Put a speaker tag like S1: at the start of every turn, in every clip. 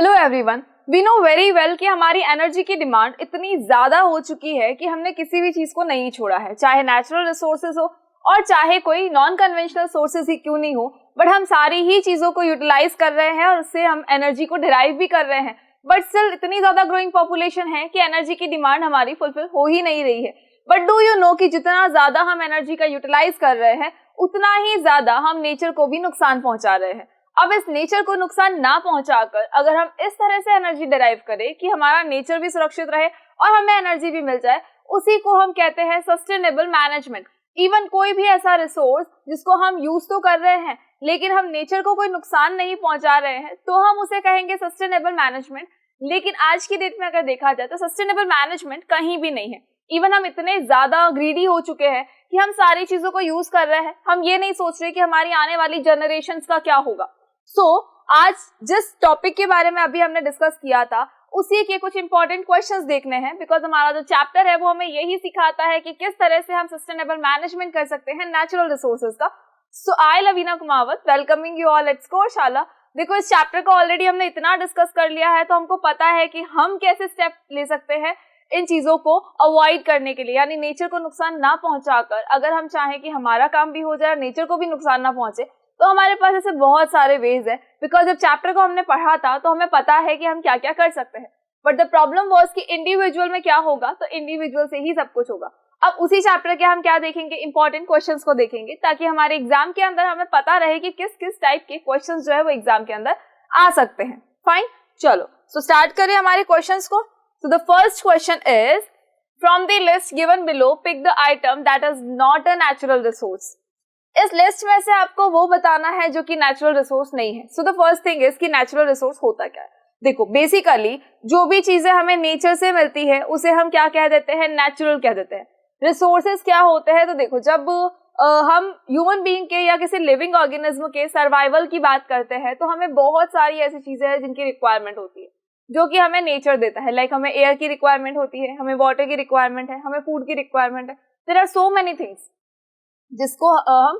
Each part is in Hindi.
S1: Hello everyone, we know very well कि हमारी एनर्जी की डिमांड इतनी ज़्यादा हो चुकी है कि हमने किसी भी चीज़ को नहीं छोड़ा है, चाहे नेचुरल रिसोर्सेज हो और चाहे कोई नॉन कन्वेंशनल सोर्सेज ही क्यों नहीं हो, बट हम सारी ही चीज़ों को यूटिलाइज कर रहे हैं और उससे हम एनर्जी को डिराइव भी कर रहे हैं। बट स्टिल इतनी ज़्यादा ग्रोइंग पॉपुलेशन है कि एनर्जी की डिमांड हमारी फुलफिल हो ही नहीं रही है। बट डू यू नो कि जितना ज़्यादा हम एनर्जी का यूटिलाइज कर रहे हैं उतना ही ज़्यादा हम नेचर को भी नुकसान पहुंचा रहे हैं। अब इस नेचर को नुकसान ना पहुंचाकर अगर हम इस तरह से एनर्जी डिराइव करें कि हमारा नेचर भी सुरक्षित रहे और हमें एनर्जी भी मिल जाए, उसी को हम कहते हैं सस्टेनेबल मैनेजमेंट। इवन कोई भी ऐसा रिसोर्स जिसको हम यूज तो कर रहे हैं लेकिन हम नेचर को कोई नुकसान नहीं पहुंचा रहे हैं तो हम उसे कहेंगे सस्टेनेबल मैनेजमेंट। लेकिन आज की डेट में अगर देखा जाए तो सस्टेनेबल मैनेजमेंट कहीं भी नहीं है। इवन हम इतने ज्यादा ग्रीडी हो चुके हैं कि हम सारी चीजों को यूज कर रहे हैं, हम ये नहीं सोच रहे कि हमारी आने वाली जनरेशंस का क्या होगा। आज जिस टॉपिक के बारे में अभी हमने डिस्कस किया था उसी के कुछ इंपॉर्टेंट क्वेश्चंस देखने हैं, बिकॉज हमारा जो चैप्टर है वो हमें यही सिखाता है कि किस तरह से हम सस्टेनेबल मैनेजमेंट कर सकते हैं नेचुरल रिसोर्सेज का। So I Lavina Kumawat welcoming you all at Scoreshala. देखो, इस चैप्टर को ऑलरेडी हमने इतना डिस्कस कर लिया है तो हमको पता है कि हम कैसे स्टेप ले सकते हैं इन चीजों को अवॉइड करने के लिए, यानी नेचर को नुकसान ना पहुंचाकर अगर हम चाहें कि हमारा काम भी हो जाए और नेचर को भी नुकसान ना पहुंचे तो हमारे पास ऐसे बहुत सारे वेज है। बिकॉज जब चैप्टर को हमने पढ़ा था तो हमें पता है कि हम क्या क्या कर सकते हैं, बट द प्रॉब्लम वाज कि इंडिविजुअल में क्या होगा, तो इंडिविजुअल से ही सब कुछ होगा। अब उसी चैप्टर के हम क्या देखेंगे, इंपॉर्टेंट क्वेश्चंस को देखेंगे ताकि हमारे एग्जाम के अंदर हमें पता रहे कि किस किस टाइप के क्वेश्चंस जो है वो एग्जाम के अंदर आ सकते हैं। फाइन, चलो सो स्टार्ट करें हमारे क्वेश्चंस को। So the first question is, from the list given below pick the item that is not a natural resource. इस लिस्ट में से आपको वो बताना है जो कि नेचुरल रिसोर्स नहीं है। सो द फर्स्ट थिंग इज कि नेचुरल रिसोर्स होता क्या है। देखो, बेसिकली जो भी चीजें हमें नेचर से मिलती है उसे हम क्या कह देते हैं, नेचुरल कह देते हैं। रिसोर्सेज क्या होते हैं, तो देखो जब हम ह्यूमन बीइंग के या किसी लिविंग ऑर्गेनिज्म के सर्वाइवल की बात करते हैं तो हमें बहुत सारी ऐसी चीजें हैं जिनकी रिक्वायरमेंट होती है जो कि हमें नेचर देता है। लाइक हमें एयर की रिक्वायरमेंट होती है, हमें वाटर की रिक्वायरमेंट है, हमें फूड की रिक्वायरमेंट है। There are so many things जिसको हम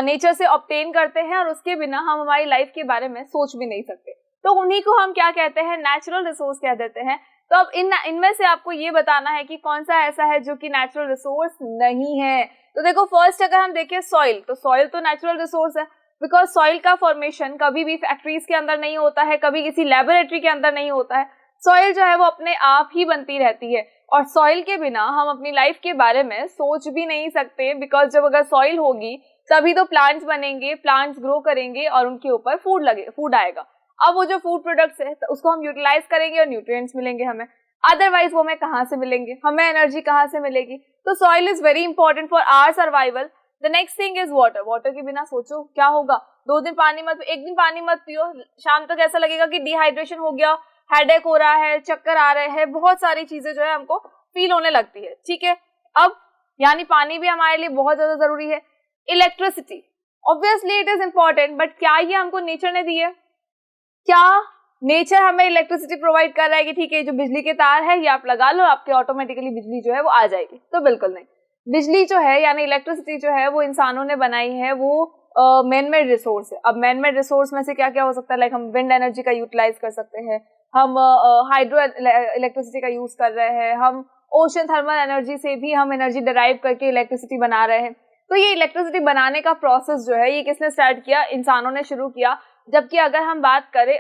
S1: नेचर से ऑब्टेन करते हैं और उसके बिना हम हमारी लाइफ के बारे में सोच भी नहीं सकते, तो उन्हीं को हम क्या कहते हैं, नेचुरल रिसोर्स कह देते हैं। तो अब इनमें से आपको ये बताना है कि कौन सा ऐसा है जो कि नेचुरल रिसोर्स नहीं है। तो देखो, फर्स्ट अगर हम देखें सॉइल, तो सॉइल तो नेचुरल रिसोर्स है, बिकॉज सॉइल का फॉर्मेशन कभी भी फैक्ट्रीज के अंदर नहीं होता है, कभी किसी लेबोरेटरी के अंदर नहीं होता है। सॉइल जो है वो अपने आप ही बनती रहती है और सॉइल के बिना हम अपनी लाइफ के बारे में सोच भी नहीं सकते, बिकॉज जब अगर सॉइल होगी तभी तो प्लांट्स बनेंगे, प्लांट्स ग्रो करेंगे और उनके ऊपर फूड आएगा। अब वो जो फूड प्रोडक्ट्स है तो उसको हम यूटिलाइज करेंगे और न्यूट्रिएंट्स मिलेंगे हमें, अदरवाइज वो हमें कहाँ से मिलेंगे, हमें एनर्जी कहाँ से मिलेगी। तो soil is very important for our survival. The next thing is water. Water के बिना सोचो क्या होगा, 2 दिन पानी मत, 1 दिन पानी मत पियो, शाम तक ऐसा लगेगा कि डिहाइड्रेशन हो गया, हेडेक हो रहा है, चक्कर आ रहे हैं, बहुत सारी चीजें जो है हमको फील होने लगती है। ठीक है, अब यानी पानी भी हमारे लिए बहुत ज्यादा जरूरी है। Electricity, obviously it is important, but क्या ये हमको नेचर ने दी है? क्या नेचर हमें इलेक्ट्रिसिटी प्रोवाइड कर रहा है कि ठीक है जो बिजली के तार है ये आप लगा लो, आपके ऑटोमेटिकली बिजली जो है वो आ जाएगी? तो बिल्कुल नहीं। बिजली जो है यानी इलेक्ट्रिसिटी जो है वो इंसानों ने बनाई है, वो मैन मेड रिसोर्स है। अब मैन मेड रिसोर्स में से क्या क्या हो सकता है, लाइक हम विंड एनर्जी का यूटिलाइज कर सकते हैं, हम हाइड्रो इलेक्ट्रिसिटी का यूज कर रहे हैं, हम ओशन थर्मल एनर्जी से भी हम एनर्जी डिराइव करके इलेक्ट्रिसिटी बना रहे हैं। तो ये इलेक्ट्रिसिटी बनाने का प्रोसेस जो है ये किसने स्टार्ट किया? इंसानों ने शुरू किया। जबकि अगर हम बात करें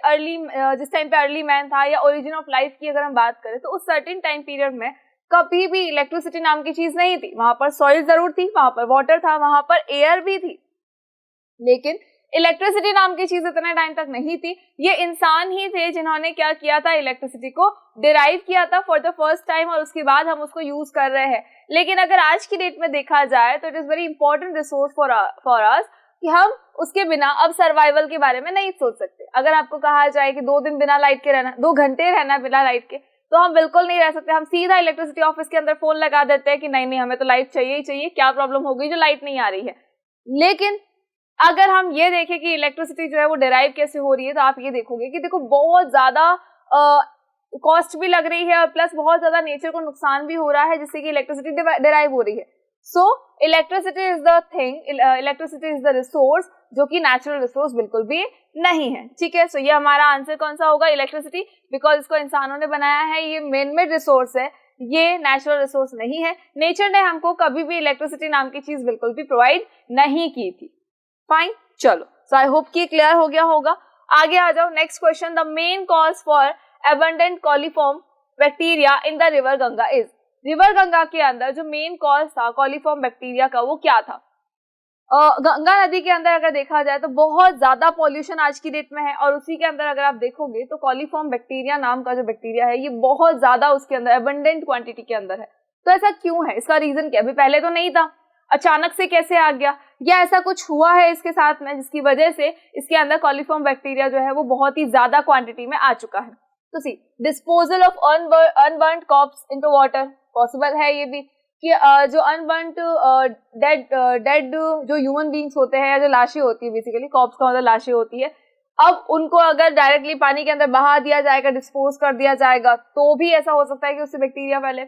S1: जिस टाइम पे अर्ली मैन था या ओरिजिन ऑफ लाइफ की अगर हम बात करें तो उस सर्टेन टाइम पीरियड में कभी भी इलेक्ट्रिसिटी नाम की चीज नहीं थी। वहां पर सॉइल जरूर थी, वहां पर वाटर था, वहां पर एयर भी थी, लेकिन इलेक्ट्रिसिटी नाम की चीज इतने टाइम तक नहीं थी। ये इंसान ही थे जिन्होंने क्या किया था, इलेक्ट्रिसिटी को डिराइव किया था फॉर द फर्स्ट टाइम और उसके बाद हम उसको यूज कर रहे हैं। लेकिन अगर आज की डेट में देखा जाए तो it is very important resource for us कि हम उसके बिना अब सर्वाइवल के बारे में नहीं सोच सकते। अगर आपको कहा जाए कि 2 दिन बिना लाइट के रहना, 2 घंटे रहना बिना लाइट के, तो हम बिल्कुल नहीं रह सकते। हम सीधा इलेक्ट्रिसिटी ऑफिस के अंदर फोन लगा देते हैं कि नहीं नहीं हमें तो लाइट चाहिए ही चाहिए, क्या प्रॉब्लम हो गई जो लाइट नहीं आ रही है। लेकिन अगर हम ये देखें कि इलेक्ट्रिसिटी जो है वो डिराइव कैसे हो रही है, तो आप ये देखोगे कि देखो बहुत ज्यादा कॉस्ट भी लग रही है और प्लस बहुत ज्यादा नेचर को नुकसान भी हो रहा है जिससे कि इलेक्ट्रिसिटी डिराइव हो रही है। So electricity is the thing, electricity is the resource, जो कि नेचुरल रिसोर्स बिल्कुल भी नहीं है। ठीक है, सो ये हमारा आंसर कौन सा होगा, इलेक्ट्रिसिटी, बिकॉज इसको इंसानों ने बनाया है, ये मेन मेड रिसोर्स है, ये नेचुरल रिसोर्स नहीं है। नेचर ने हमको कभी भी इलेक्ट्रिसिटी नाम की चीज बिल्कुल भी प्रोवाइड नहीं की थी। फाइन, चलो, सो आई होप कि क्लियर हो गया होगा। आगे आ जाओ, next question, the main cause for abundant coliform bacteria in the river Ganga is. River Ganga के अंदर जो मेन कॉज था कॉलीफॉर्म बैक्टीरिया का, वो क्या था? गंगा नदी के अंदर अगर देखा जाए तो बहुत ज्यादा पॉल्यूशन आज की डेट में है, और उसी के अंदर अगर आप देखोगे तो कॉलीफॉर्म बैक्टीरिया नाम का जो बैक्टीरिया है ये बहुत ज्यादा उसके अंदर एबंडेंट क्वांटिटी के अंदर है। तो ऐसा क्यों है, इसका रीजन क्या है? अभी पहले तो नहीं था, अचानक से कैसे आ गया, या ऐसा कुछ हुआ है इसके साथ में जिसकी वजह से इसके अंदर कॉलीफॉर्म बैक्टीरिया जो है वो बहुत ही ज्यादा क्वांटिटी में आ चुका है? तो see, disposal of unburned corpse into water, possible है ये भी कि जो अनबर्न्ड डेड जो ह्यूमन बींग्स होते हैं या जो लाशें होती है, बेसिकली कॉर्प्स का मतलब लाशें होती है, अब उनको अगर डायरेक्टली पानी के अंदर बहा दिया जाएगा, डिस्पोज कर दिया जाएगा, तो भी ऐसा हो सकता है कि उससे बैक्टीरिया फैले।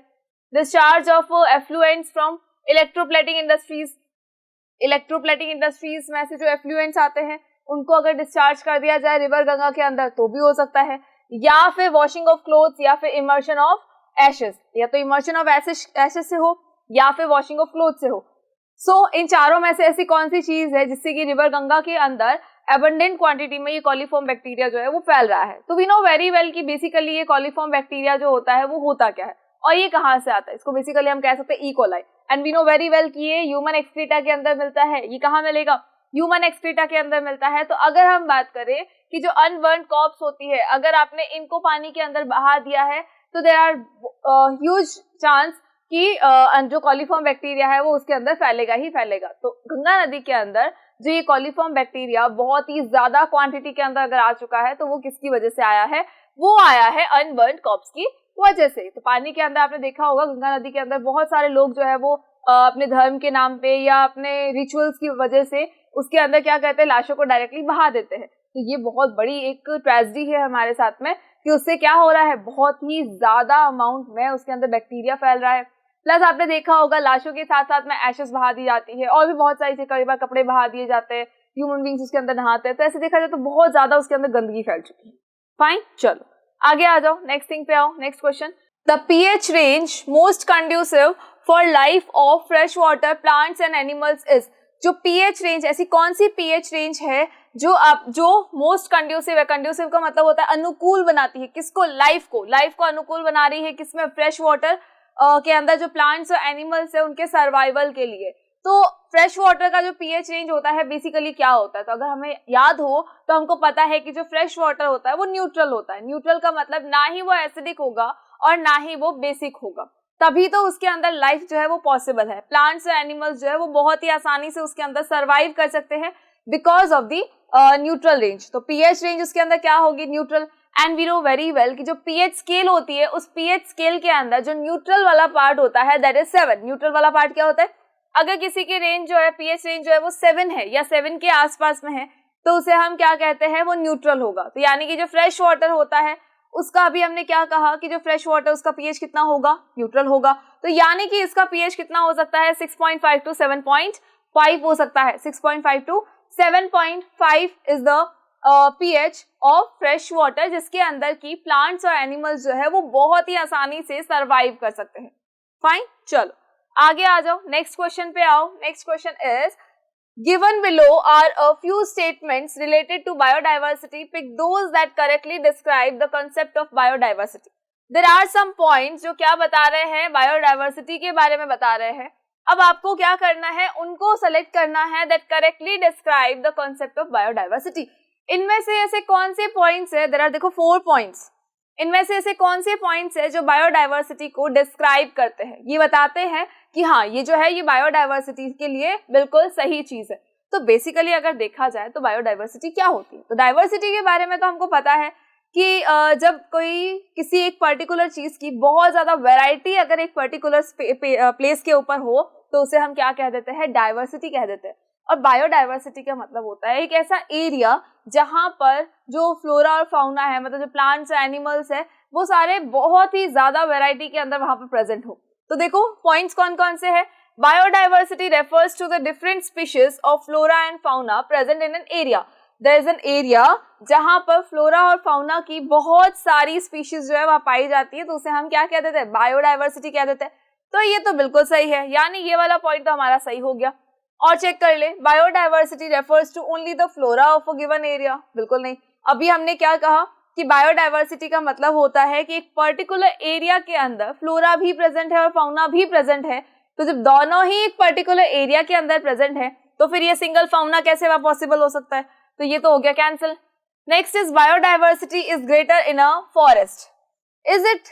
S1: Discharge of effluents from electroplating industries, electroplating industries में से जो एफ्लुएंट्स आते हैं उनको अगर डिस्चार्ज कर दिया जाए रिवर गंगा के अंदर, तो भी हो सकता है। या फिर वॉशिंग ऑफ क्लोथ्स, या फिर इमर्शन ऑफ एशेस, या तो इमर्शन ऑफ एशेस से हो या फिर वॉशिंग ऑफ क्लोथ से हो। सो इन चारों में से ऐसी कौन सी चीज है जिससे कि रिवर गंगा के अंदर एबंडेंट क्वांटिटी में ये कॉलीफॉर्म बैक्टीरिया जो है वो फैल रहा है? तो वी नो वेरी वेल कि बेसिकली ये कॉलीफॉर्म बैक्टीरिया जो होता है वो होता क्या है और ये कहाँ से आता है। इसको बेसिकली हम कह सकते हैं E coli, and we know very well कि ये ह्यूमन एक्सक्रीटा के अंदर मिलता है। ये कहाँ मिलेगा? ह्यूमन एक्सक्रीटा के अंदर मिलता है। तो अगर हम बात करें कि जो अनबर्न्ड कॉर्प्स होती है, अगर आपने इनको पानी के अंदर बहा दिया है तो देयर आर ह्यूज चांस कि जो कॉलीफॉर्म बैक्टीरिया है वो उसके अंदर फैलेगा ही फैलेगा। तो गंगा नदी के अंदर जो ये कॉलीफॉर्म बैक्टीरिया बहुत ही ज्यादा क्वांटिटी के अंदर अगर आ चुका है, तो वो किसकी वजह से आया है? वो आया है अनबर्न्ड कॉर्प्स की वजह से। तो पानी के अंदर आपने देखा होगा गंगा नदी के अंदर बहुत सारे लोग जो है वो अपने धर्म के नाम पे या अपने रिचुअल्स की वजह से उसके अंदर क्या कहते हैं, लाशों को डायरेक्टली बहा देते हैं। तो ये बहुत बड़ी एक ट्रेजेडी है हमारे साथ में कि उससे क्या हो रहा है, बहुत ही ज्यादा अमाउंट में उसके अंदर बैक्टीरिया फैल रहा है। प्लस आपने देखा होगा लाशों के साथ साथ में एशेस बहा दी जाती है, और भी बहुत सारी चीजें, कई बार कपड़े बहा दिए जाते हैं, ह्यूमन बींग्स उसके अंदर नहाते हैं। तो ऐसे देखा जाए तो बहुत ज्यादा उसके अंदर गंदगी फैल चुकी है। फाइन, चलो आगे आ जाओ, नेक्स्ट थिंग पे आओ, next question, the pH range most conducive for life of fresh water plants and animals is. जो पीएच रेंज, ऐसी कौन सी पीएच रेंज है जो मोस्ट कंड्यूसिव है? कंड्यूसिव का मतलब होता है अनुकूल बनाती है, किसको? लाइफ को अनुकूल बना रही है, किसमें? फ्रेश वाटर के अंदर जो प्लांट्स और एनिमल्स है उनके सर्वाइवल के लिए। तो फ्रेश वाटर का जो पीएच रेंज होता है बेसिकली क्या होता है? तो अगर हमें याद हो तो हमको पता है कि जो फ्रेश वाटर होता है वो न्यूट्रल होता है। न्यूट्रल का मतलब ना ही वो एसिडिक होगा और ना ही वो बेसिक होगा, तभी तो उसके अंदर लाइफ जो है वो पॉसिबल है। प्लांट्स और एनिमल्स जो है वो बहुत ही आसानी से उसके अंदर सर्वाइव कर सकते हैं because of the neutral range. तो पीएच रेंज उसके अंदर क्या होगी? Neutral. And we know very well कि जो पीएच स्केल होती है, उस पीएच स्केल के अंदर जो न्यूट्रल वाला पार्ट होता है दैट इज 7। न्यूट्रल वाला पार्ट क्या होता है? अगर किसी की रेंज जो है, पीएच रेंज जो है वो 7 है या 7 के आसपास में है, तो उसे हम क्या कहते हैं? वो न्यूट्रल होगा। तो यानी कि जो फ्रेश वाटर होता है उसका अभी हमने क्या कहा कि जो फ्रेश वाटर उसका पीएच कितना होगा? न्यूट्रल होगा। तो यानी कि इसका पीएच कितना हो सकता है? 6.5 टू 7.5 हो सकता है। 6.5 to 7.5 is the pH of fresh water, जिसके अंदर की प्लांट्स और एनिमल्स जो है वो बहुत ही आसानी से सर्वाइव कर सकते हैं। फाइन, चलो आगे आ जाओ, नेक्स्ट क्वेश्चन पे आओ। Next question is given below are a few statements related to biodiversity. Pick those that correctly describe the concept of biodiversity. There are some points जो क्या बता रहे हैं? बायोडाइवर्सिटी के बारे में बता रहे हैं। अब आपको क्या करना है? उनको सेलेक्ट करना है that correctly describe the concept of biodiversity. इनमें से ऐसे कौन से पॉइंट्स है? There are देखो 4 points. इनमें से ऐसे कौन से पॉइंट्स है जो बायोडाइवर्सिटी को डिस्क्राइब करते हैं, ये बताते हैं कि हाँ ये जो है ये बायोडाइवर्सिटी के लिए बिल्कुल सही चीज है। तो बेसिकली अगर देखा जाए तो बायोडाइवर्सिटी क्या होती है? तो डाइवर्सिटी के बारे में तो हमको पता है कि जब कोई किसी एक पर्टिकुलर चीज की बहुत ज्यादा वैरायटी अगर एक पर्टिकुलर प्लेस के ऊपर हो तो उसे हम क्या कह देते हैं? डाइवर्सिटी कह देते हैं। और बायोडाइवर्सिटी का मतलब होता है एक ऐसा एरिया जहां पर जो फ्लोरा और फाउना है, मतलब जो प्लांट्स और एनिमल्स है, वो सारे बहुत ही ज्यादा वैरायटी के अंदर वहां पर प्रेजेंट हो। तो देखो पॉइंट्स कौन कौन से हैं? Biodiversity refers to the different species of flora and fauna present in an area. There is an area जहां पर फ्लोरा और फाउना की बहुत सारी स्पीशीज जो है वह पाई जाती है, तो उसे हम क्या कह देते हैं, बायोडाइवर्सिटी कह देते हैं। तो ये तो बिल्कुल सही है, यानी ये वाला पॉइंट तो हमारा सही हो गया। और चेक कर ले, biodiversity refers to only the flora of a given area, बिल्कुल नहीं। अभी हमने क्या कहा कि बायोडाइवर्सिटी का मतलब होता है कि एक पर्टिकुलर एरिया के अंदर फ्लोरा भी प्रेजेंट है और फाउना भी प्रेजेंट है। तो जब दोनों ही एक पर्टिकुलर एरिया के अंदर प्रेजेंट है तो फिर ये सिंगल फाउना कैसे वहां पॉसिबल हो सकता है, तो ये तो हो गया cancel. Next is biodiversity is greater in a forest, is it?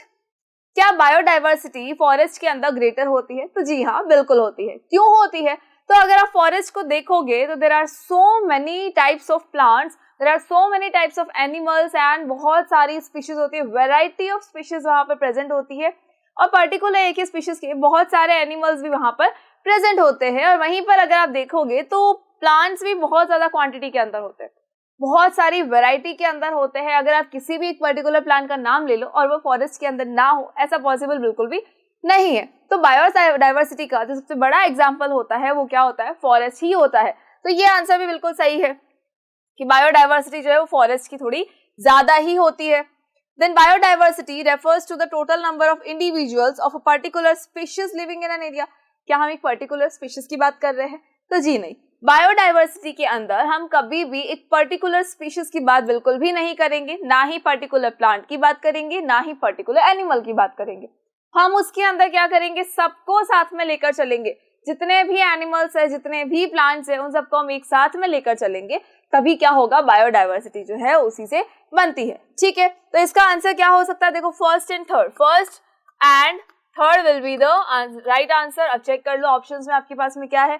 S1: क्या बायोडाइवर्सिटी फॉरेस्ट के अंदर ग्रेटर होती है? तो जी हाँ, बिल्कुल होती है। क्यों होती है? तो अगर आप फॉरेस्ट को देखोगे तो there are so many types of plants, there are so many types of animals and बहुत सारी स्पीशीज होती है, वेराइटी ऑफ स्पीशीज वहां पर प्रेजेंट होती है और पर्टिकुलर एक ही स्पीशीज के बहुत सारे एनिमल्स भी वहां पर प्रेजेंट होते हैं। और वहीं पर अगर आप देखोगे तो प्लांट्स भी बहुत ज्यादा क्वांटिटी के अंदर होते हैं, बहुत सारी वैरायटी के अंदर होते हैं। अगर आप किसी भी एक पर्टिकुलर प्लांट का नाम ले लो और वो फॉरेस्ट के अंदर ना हो, ऐसा पॉसिबल बिल्कुल भी नहीं है। तो बायोडाइवर्सिटी का जो सबसे बड़ा एग्जांपल होता है वो क्या होता है, फॉरेस्ट ही होता है। तो ये आंसर भी बिल्कुल सही है कि बायोडाइवर्सिटी जो है वो फॉरेस्ट की थोड़ी ज्यादा ही होती है। Then biodiversity refers to the total number of individuals of a particular species living in an area. क्या हम एक पर्टिकुलर स्पीशीज की बात कर रहे हैं? तो जी नहीं, बायोडाइवर्सिटी के अंदर हम कभी भी एक पर्टिकुलर स्पीशीज की बात बिल्कुल भी नहीं करेंगे, ना ही पर्टिकुलर प्लांट की बात करेंगे, ना ही पर्टिकुलर एनिमल की बात करेंगे। हम उसके अंदर क्या करेंगे, सबको साथ में लेकर चलेंगे। जितने भी एनिमल्स है, जितने भी प्लांट्स है, उन सबको हम एक साथ में लेकर चलेंगे, तभी क्या होगा, बायोडाइवर्सिटी जो है उसी से बनती है। ठीक है, तो इसका आंसर क्या हो सकता है? देखो, first and third, first and third will be the right answer. अब चेक कर लो ऑप्शंस में आपके पास में क्या है।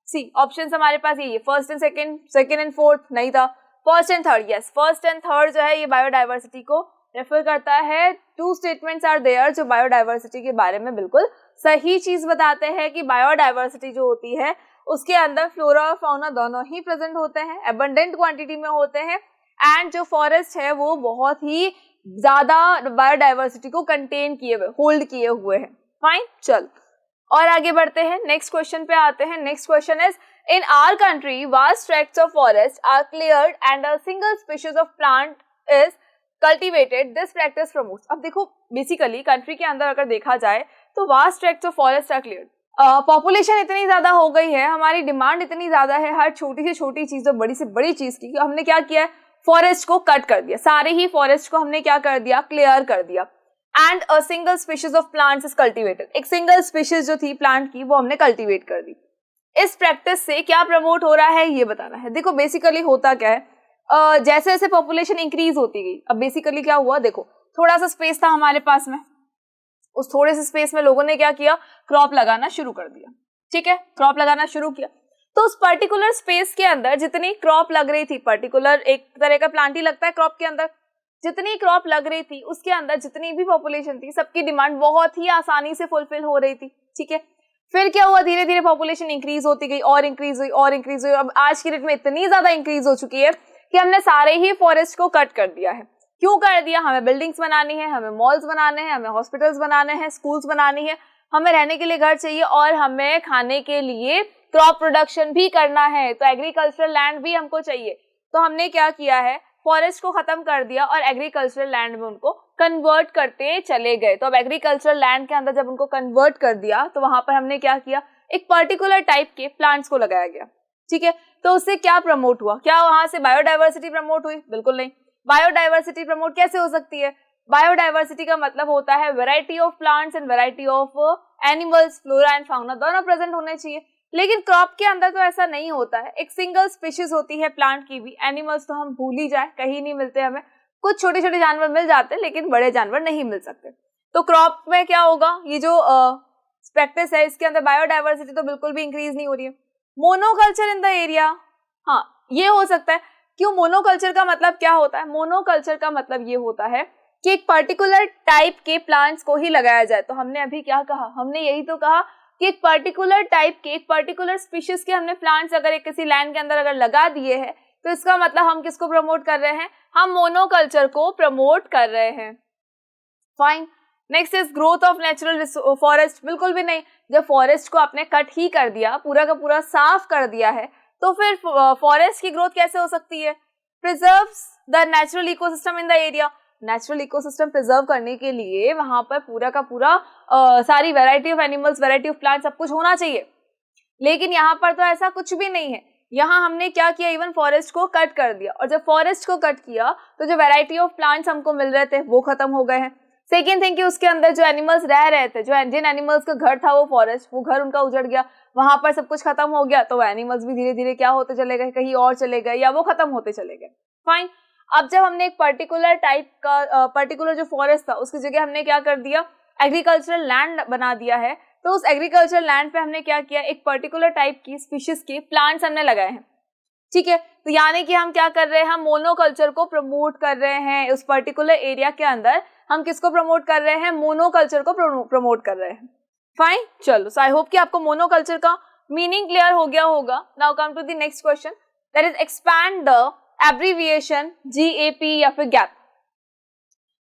S1: सी ऑप्शंस हमारे पास यही है, first and second, second and fourth नहीं था, first and third. Yes, first and third जो है ये बायोडाइवर्सिटी को रेफर करता है। टू स्टेटमेंट्स आर देयर जो बायोडाइवर्सिटी के बारे में बिल्कुल सही चीज बताते हैं कि बायोडाइवर्सिटी जो होती है उसके अंदर फ्लोरा और फाउना दोनों ही प्रेजेंट होते हैं, एबंडेंट क्वांटिटी में होते हैं, एंड जो फॉरेस्ट है वो बहुत ही ज्यादा बायोडाइवर्सिटी को कंटेन किए हुए, होल्ड किए हुए हैं। फाइन, चल और आगे बढ़ते हैं, नेक्स्ट क्वेश्चन पे आते हैं। Next question is, in our country vast tracts of forest are cleared and a single species of plant is cultivated, this practice promotes. अब देखो, बेसिकली कंट्री के अंदर अगर देखा जाए तो vast tracts of forest are cleared. Population इतनी ज्यादा हो गई है, हमारी डिमांड इतनी ज्यादा है हर छोटी से छोटी चीज और बड़ी से बड़ी चीज की, हमने क्या किया है, फॉरेस्ट को कट कर दिया, सारे ही फॉरेस्ट को हमने क्या कर दिया, क्लियर कर दिया। And a single species of plants is cultivated, एक सिंगल स्पीशीज जो थी प्लांट की वो हमने कल्टीवेट कर दी। इस प्रैक्टिस से क्या प्रमोट हो रहा है ये बताना है। देखो बेसिकली होता क्या है, जैसे जैसे पॉपुलेशन इंक्रीज होती गई, अब बेसिकली क्या हुआ, देखो थोड़ा सा स्पेस था हमारे पास में, उस थोड़े से स्पेस में लोगों ने क्या किया, क्रॉप लगाना शुरू कर दिया। ठीक है, क्रॉप लगाना शुरू किया, तो उस पर्टिकुलर स्पेस के अंदर जितनी क्रॉप लग रही थी, पर्टिकुलर एक तरह का प्लांट ही लगता है क्रॉप के अंदर, जितनी क्रॉप लग रही थी उसके अंदर जितनी भी पॉपुलेशन थी, सबकी डिमांड बहुत ही आसानी से फुलफिल हो रही थी। ठीक है, फिर क्या हुआ, धीरे धीरे पॉपुलेशन इंक्रीज होती गई और इंक्रीज हुई और इंक्रीज हुई। अब आज की डेट में इतनी ज्यादा इंक्रीज हो चुकी है कि हमने सारे ही फॉरेस्ट को कट कर दिया है। क्यों कर दिया, हमें बिल्डिंग्स बनानी है, हमें मॉल्स बनाने हैं, हमें हॉस्पिटल्स बनाने हैं, स्कूल्स बनानी है, हमें रहने के लिए घर चाहिए और हमें खाने के लिए क्रॉप प्रोडक्शन भी करना है, तो एग्रीकल्चरल लैंड भी हमको चाहिए। तो हमने क्या किया है, फॉरेस्ट को खत्म कर दिया और एग्रीकल्चरल लैंड में उनको कन्वर्ट करते चले गए। तो अब एग्रीकल्चरल लैंड के अंदर जब उनको कन्वर्ट कर दिया तो वहां पर हमने क्या किया, एक पर्टिकुलर टाइप के प्लांट्स को लगाया गया। ठीक है, तो उससे क्या प्रमोट हुआ, क्या वहां से बायोडाइवर्सिटी प्रमोट हुई? बिल्कुल नहीं। बायोडाइवर्सिटी प्रमोट कैसे हो सकती है, बायोडाइवर्सिटी का मतलब होता है variety of plants and variety of animals, flora and fauna दोनों प्रेजेंट होने चाहिए। लेकिन क्रॉप के अंदर तो ऐसा नहीं होता है, एक सिंगल स्पीशीज होती है प्लांट की भी। एनिमल्स तो हम भूल ही जाए, कहीं नहीं मिलते हमें, कुछ छोटे छोटे जानवर मिल जाते हैं लेकिन बड़े जानवर नहीं मिल सकते। तो क्रॉप में क्या होगा, ये जो प्रैक्टिस है इसके अंदर बायोडाइवर्सिटी तो बिल्कुल भी इंक्रीज नहीं हो रही है। मोनोकल्चर इन द एरिया, हाँ ये हो सकता है। क्यों, मोनोकल्चर का मतलब क्या होता है, मोनोकल्चर का मतलब ये होता है कि एक पर्टिकुलर टाइप के प्लांट्स को ही लगाया जाए। तो हमने अभी क्या कहा, हमने यही तो कहा कि एक पर्टिकुलर टाइप के, एक पर्टिकुलर स्पीशीज के हमने प्लांट्स अगर एक किसी लैंड के अंदर अगर लगा दिए हैं तो इसका मतलब हम किसको प्रमोट कर रहे हैं, हम मोनोकल्चर को प्रमोट कर रहे हैं। Fine, next is growth of natural forest, बिल्कुल भी नहीं। जब फॉरेस्ट को आपने कट ही कर दिया, पूरा का पूरा साफ कर दिया है, तो फिर फॉरेस्ट की ग्रोथ कैसे हो सकती है? Preserves the natural ecosystem in the area, natural ecosystem preserve करने के लिए वहां पर पूरा का पूरा सारी variety of animals, variety of plant, सब कुछ होना चाहिए। लेकिन यहाँ पर तो ऐसा कुछ भी नहीं है। यहाँ हमने क्या किया, इवन फॉरेस्ट को कट कर दिया, और जब फॉरेस्ट को कट किया तो जो वैरायटी ऑफ प्लांट्स हमको मिल रहे थे वो खत्म हो गए हैं। सेकेंड थिंग कि उसके अंदर जो एनिमल्स रह रहे थे, जिन एनिमल्स का घर था वो फॉरेस्ट, वो घर उनका उजड़ गया, वहां पर सब कुछ खत्म हो गया, तो वो एनिमल्स भी धीरे धीरे क्या होते चले गए, कहीं और चले गए या वो खत्म होते चले गए। फाइन। अब जब हमने एक पर्टिकुलर टाइप का पर्टिकुलर जो फॉरेस्ट था उसकी जगह हमने क्या कर दिया, एग्रीकल्चरल लैंड बना दिया है, तो उस एग्रीकल्चरल लैंड पे हमने क्या किया, एक पर्टिकुलर टाइप की स्पीशीज के प्लांट्स हमने लगाए हैं। ठीक है, तो यानी कि हम क्या कर रहे हैं, हम मोनोकल्चर को प्रमोट कर रहे हैं उस पर्टिकुलर एरिया के अंदर। हम किसको प्रमोट कर रहे हैं? मोनोकल्चर को प्रमोट कर रहे हैं। फाइन, चलो, सो आई होप कि आपको मोनोकल्चर का मीनिंग क्लियर हो गया होगा। Now come to the next question, that is expand the abbreviation GAP या फिर गैप।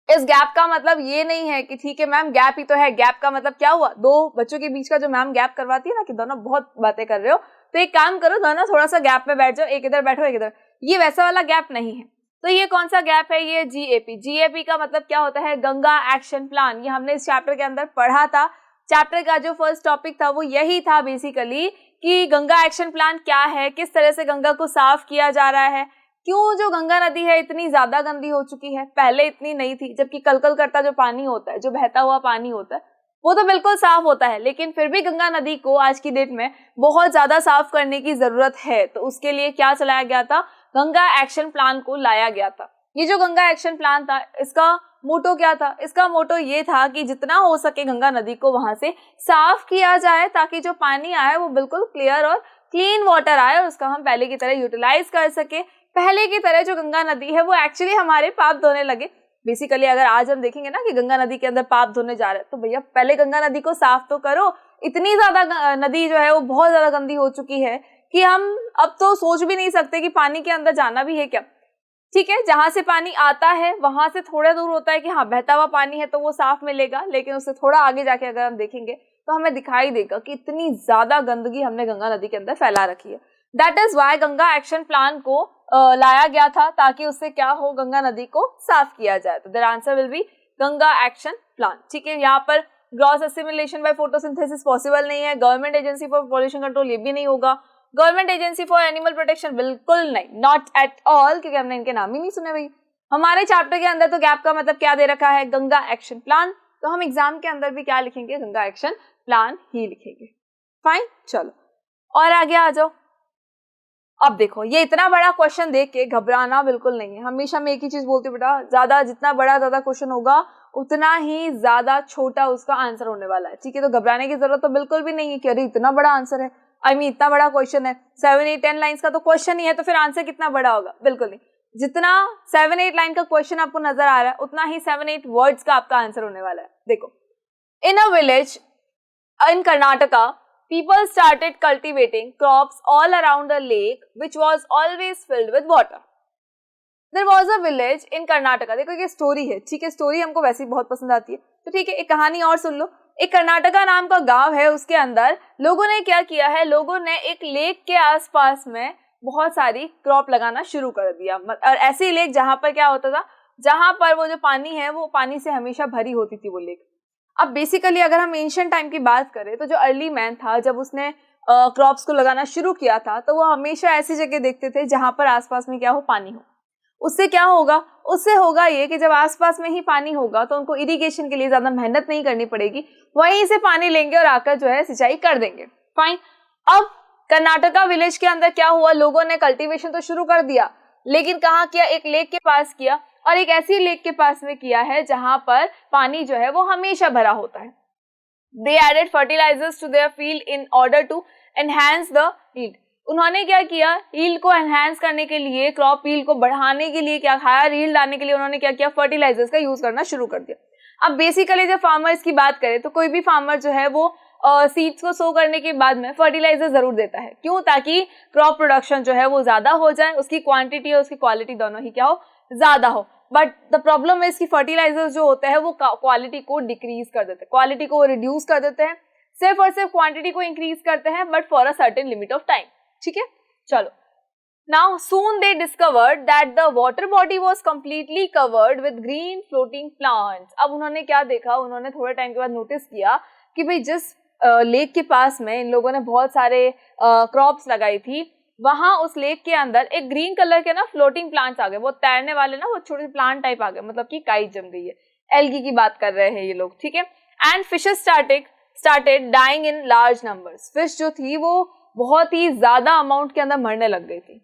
S1: इस गैप का मतलब ये नहीं है कि ठीक है मैम गैप ही तो है, गैप का मतलब क्या हुआ, दो बच्चों के बीच का जो मैम गैप करवाती है ना कि दोनों बहुत बातें कर रहे हो, तो एक काम करो, दोनों थोड़ा सा गैप में बैठ जाओ, एक इधर बैठो एक इधर, ये वैसा वाला गैप नहीं है। तो ये कौन सा गैप है? ये GAP का मतलब क्या होता है? Ganga action plan. ये हमने इस चैप्टर के अंदर पढ़ा था। चैप्टर का जो फर्स्ट टॉपिक था वो यही था बेसिकली कि गंगा एक्शन प्लान क्या है, किस तरह से गंगा को साफ किया जा रहा है, क्यों जो गंगा नदी है इतनी ज्यादा गंदी हो चुकी है, पहले इतनी नहीं थी, जबकि कलकल करता जो पानी होता है, जो बहता हुआ पानी होता है, वो तो बिल्कुल साफ होता है, लेकिन फिर भी गंगा नदी को आज की डेट में बहुत ज्यादा साफ करने की जरूरत है। तो उसके लिए क्या चलाया गया था? गंगा एक्शन प्लान को लाया गया था। ये जो गंगा एक्शन प्लान था, इसका मोटो क्या था? इसका मोटो ये था कि जितना हो सके गंगा नदी को वहां से साफ किया जाए, ताकि जो पानी आए वो बिल्कुल क्लियर और क्लीन वाटर आए और उसका हम पहले की तरह यूटिलाइज कर सके। पहले की तरह जो गंगा नदी है वो एक्चुअली हमारे पाप धोने लगे। बेसिकली अगर आज हम देखेंगे ना कि गंगा नदी के अंदर पाप धोने जा रहे हैं, तो भैया पहले गंगा नदी को साफ तो करो। इतनी ज्यादा नदी जो है वो बहुत ज्यादा गंदी हो चुकी है कि हम अब तो सोच भी नहीं सकते कि पानी के अंदर जाना भी है क्या। ठीक है, जहां से पानी आता है वहां से थोड़ा दूर होता है कि हाँ बहता हुआ पानी है तो वो साफ मिलेगा, लेकिन उससे थोड़ा आगे जाके अगर हम देखेंगे तो हमें दिखाई देगा कि इतनी ज्यादा गंदगी हमने गंगा नदी के अंदर फैला रखी है। That is why Ganga action plan को लाया गया था, ताकि उससे क्या हो, गंगा नदी को साफ किया जाए। तो their answer will be Ganga action plan. ठीक है, यहाँ पर gross assimilation by photosynthesis possible नहीं है। Government agency for pollution control ये भी नहीं होगा। Government agency for animal protection बिल्कुल नहीं, नॉट एट ऑल, क्योंकि हमने इनके नाम ही नहीं सुने भाई। हमारे चैप्टर के अंदर तो गैप का मतलब क्या दे रखा है? Ganga action plan. तो हम एग्जाम के अंदर भी क्या लिखेंगे? गंगा एक्शन प्लान ही लिखेंगे। फाइन, चलो और आगे आ जाओ। अब देखो, ये इतना बड़ा क्वेश्चन देख के घबराना बिल्कुल नहीं है। हमेशा मैं एक ही चीज बोलती हूँ बेटा, ज्यादा जितना बड़ा ज्यादा क्वेश्चन होगा उतना ही ज्यादा छोटा उसका आंसर होने वाला है। ठीक है, तो घबराने की जरूरत तो बिल्कुल भी नहीं है कि अरे इतना बड़ा आंसर है, इतना बड़ा क्वेश्चन है, 7-8-10 लाइन्स का तो क्वेश्चन ही है, तो फिर आंसर कितना बड़ा होगा? बिल्कुल नहीं। जितना 7-8 लाइन का क्वेश्चन आपको नजर आ रहा है उतना ही 7-8 वर्ड्स का आपका आंसर होने वाला है। देखो, in a village in Karnataka, people started cultivating crops all around a lake which was always filled with water. There was a village in Karnataka. देखो ये स्टोरी है, ठीक है, स्टोरी हमको वैसे ही बहुत पसंद आती है, तो ठीक है एक कहानी और सुन लो। एक कर्नाटका नाम का गांव है, उसके अंदर लोगों ने क्या किया है, लोगों ने एक लेक के आसपास में बहुत सारी क्रॉप लगाना शुरू कर दिया। और ऐसी लेक जहां पर क्या होता था, जहां पर वो जो पानी है वो पानी से हमेशा भरी होती थी वो लेक। अब बेसिकली अगर हम एंशिएंट टाइम की बात करें तो जो अर्ली मैन था, जब उसने क्रॉप्स को लगाना शुरू किया था, तो वो हमेशा ऐसी जगह देखते थे जहां पर आसपास में क्या हो, पानी हो। उससे क्या होगा, उससे होगा ये कि जब आसपास में ही पानी होगा तो उनको इरिगेशन के लिए ज्यादा मेहनत नहीं करनी पड़ेगी, वहीं से पानी लेंगे और आकर जो है सिंचाई कर देंगे। फाइन। अब कर्नाटका विलेज के अंदर क्या हुआ, लोगों ने कल्टीवेशन तो शुरू कर दिया, लेकिन कहाँ किया, एक लेक के पास किया, और एक ऐसी लेक के पास में किया है जहां पर पानी जो है वो हमेशा भरा होता है। They added fertilisers to their field in order to enhance the yield. उन्होंने क्या किया, यील्ड को एनहांस करने के लिए, क्रॉप यील्ड को बढ़ाने के लिए, क्या हायर यील्ड लाने के लिए उन्होंने क्या किया, फर्टिलाइजर्स का यूज करना शुरू कर दिया। अब बेसिकली जब फार्मर्स की बात करें तो कोई भी फार्मर जो है वो सीड्स को सो करने के बाद में फर्टिलाइजर जरूर देता है। क्यों? ताकि क्रॉप प्रोडक्शन जो है वो ज्यादा हो जाए, उसकी क्वांटिटी और उसकी क्वालिटी दोनों ही क्या हो, ज्यादा हो। बट द प्रॉब्लम इज कि फर्टिलाइजर्स जो होते हैं वो क्वालिटी को डिक्रीज कर देते हैं, क्वालिटी को रिड्यूस कर देते हैं, सिर्फ और सिर्फ क्वांटिटी को इंक्रीज करते हैं, but for a certain limit of time. ठीक है, चलो। Now soon they discovered that the water body was completely covered with green floating plants. अब उन्होंने क्या देखा, उन्होंने थोड़े टाइम के बाद नोटिस किया कि भाई जिस लेक के पास में इन लोगों ने बहुत सारे क्रॉप्स लगाई थी, वहां उस लेक के अंदर एक ग्रीन कलर के ना फ्लोटिंग प्लांट्स आ गए, वो तैरने वाले ना वो छोटे प्लांट टाइप आ गए, मतलब कि काइट जम गई है। एल्गी की बात कर रहे हैं ये लोग, ठीक है। And fishes started dying in large numbers. Fish जो थी वो बहुत ही ज्यादा अमाउंट के अंदर मरने लग गई थी।